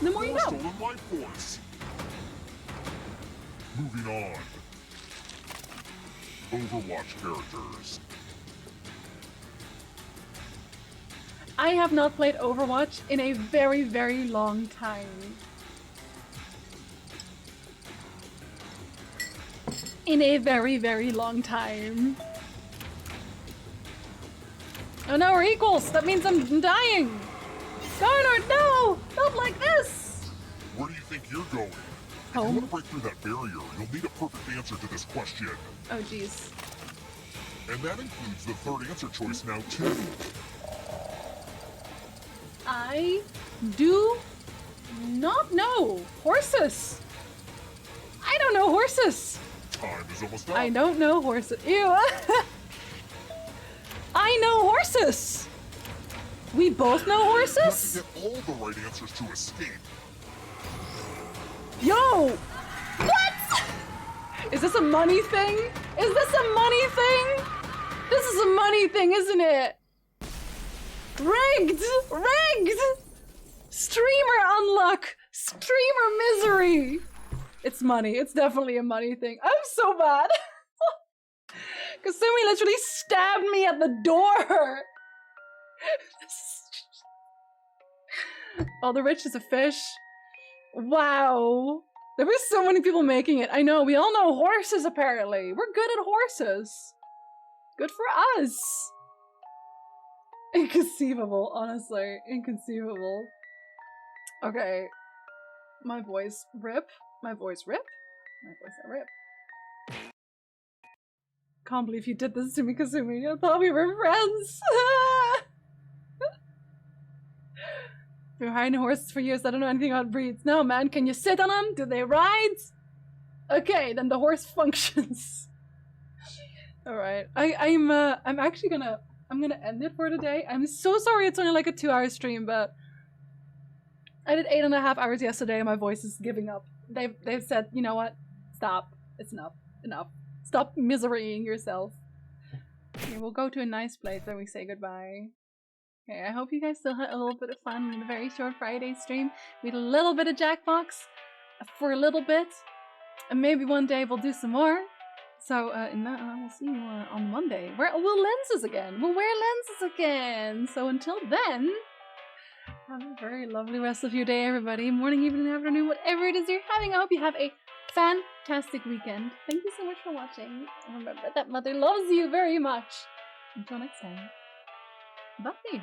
The more you know. Stolen life force. Moving on. Overwatch characters. I have not played Overwatch in a very, very long time. In a very, very long time. Oh no, we're equals! That means I'm dying! Garner, no! Not like this! Where do you think you're going? If you Home. want to break through that barrier, you'll need a perfect answer to this question. Oh jeez. And that includes the third answer choice now, too. I do not know horses. I don't know horses. Time is almost up. I don't know horses. Ew. I know horses. We both know You horses? have to get all the right answers to escape. Yo! What? Is this a money thing? Is this a money thing? This is a money thing, isn't it? Rigged! Rigged! Streamer unluck! Streamer misery! It's money. It's definitely a money thing. I'm so bad. Kasumi literally stabbed me at the door! Oh, the rich is a fish. Wow. There were so many people making it. I know, we all know horses apparently. We're good at horses. Good for us. Inconceivable, honestly. Inconceivable. Okay. My voice rip. My voice rip? My voice not rip. Can't believe you did this to me, Kasumi. I thought we were friends. Been riding horses for years. I don't know anything about breeds. No, man. Can you sit on them? Do they ride? Okay, then the horse functions. All right. I'm actually gonna. I'm gonna end it for today. I'm so sorry it's only like a 2-hour stream, but I did 8.5 hours yesterday and my voice is giving up. They've said, you know what? Stop. It's enough. Enough. Stop miserying yourself. Okay, we'll go to a nice place where we say goodbye. Okay, I hope you guys still had a little bit of fun in a very short Friday stream. We had a little bit of Jackbox for a little bit. And maybe one day we'll do some more. So, in that, we'll see you on Monday. We'll lenses again. We'll wear lenses again. So until then, have a very lovely rest of your day, everybody. Morning, evening, afternoon, whatever it is you're having. I hope you have a fantastic weekend. Thank you so much for watching. And remember that Mother loves you very much. Until next time. Bye.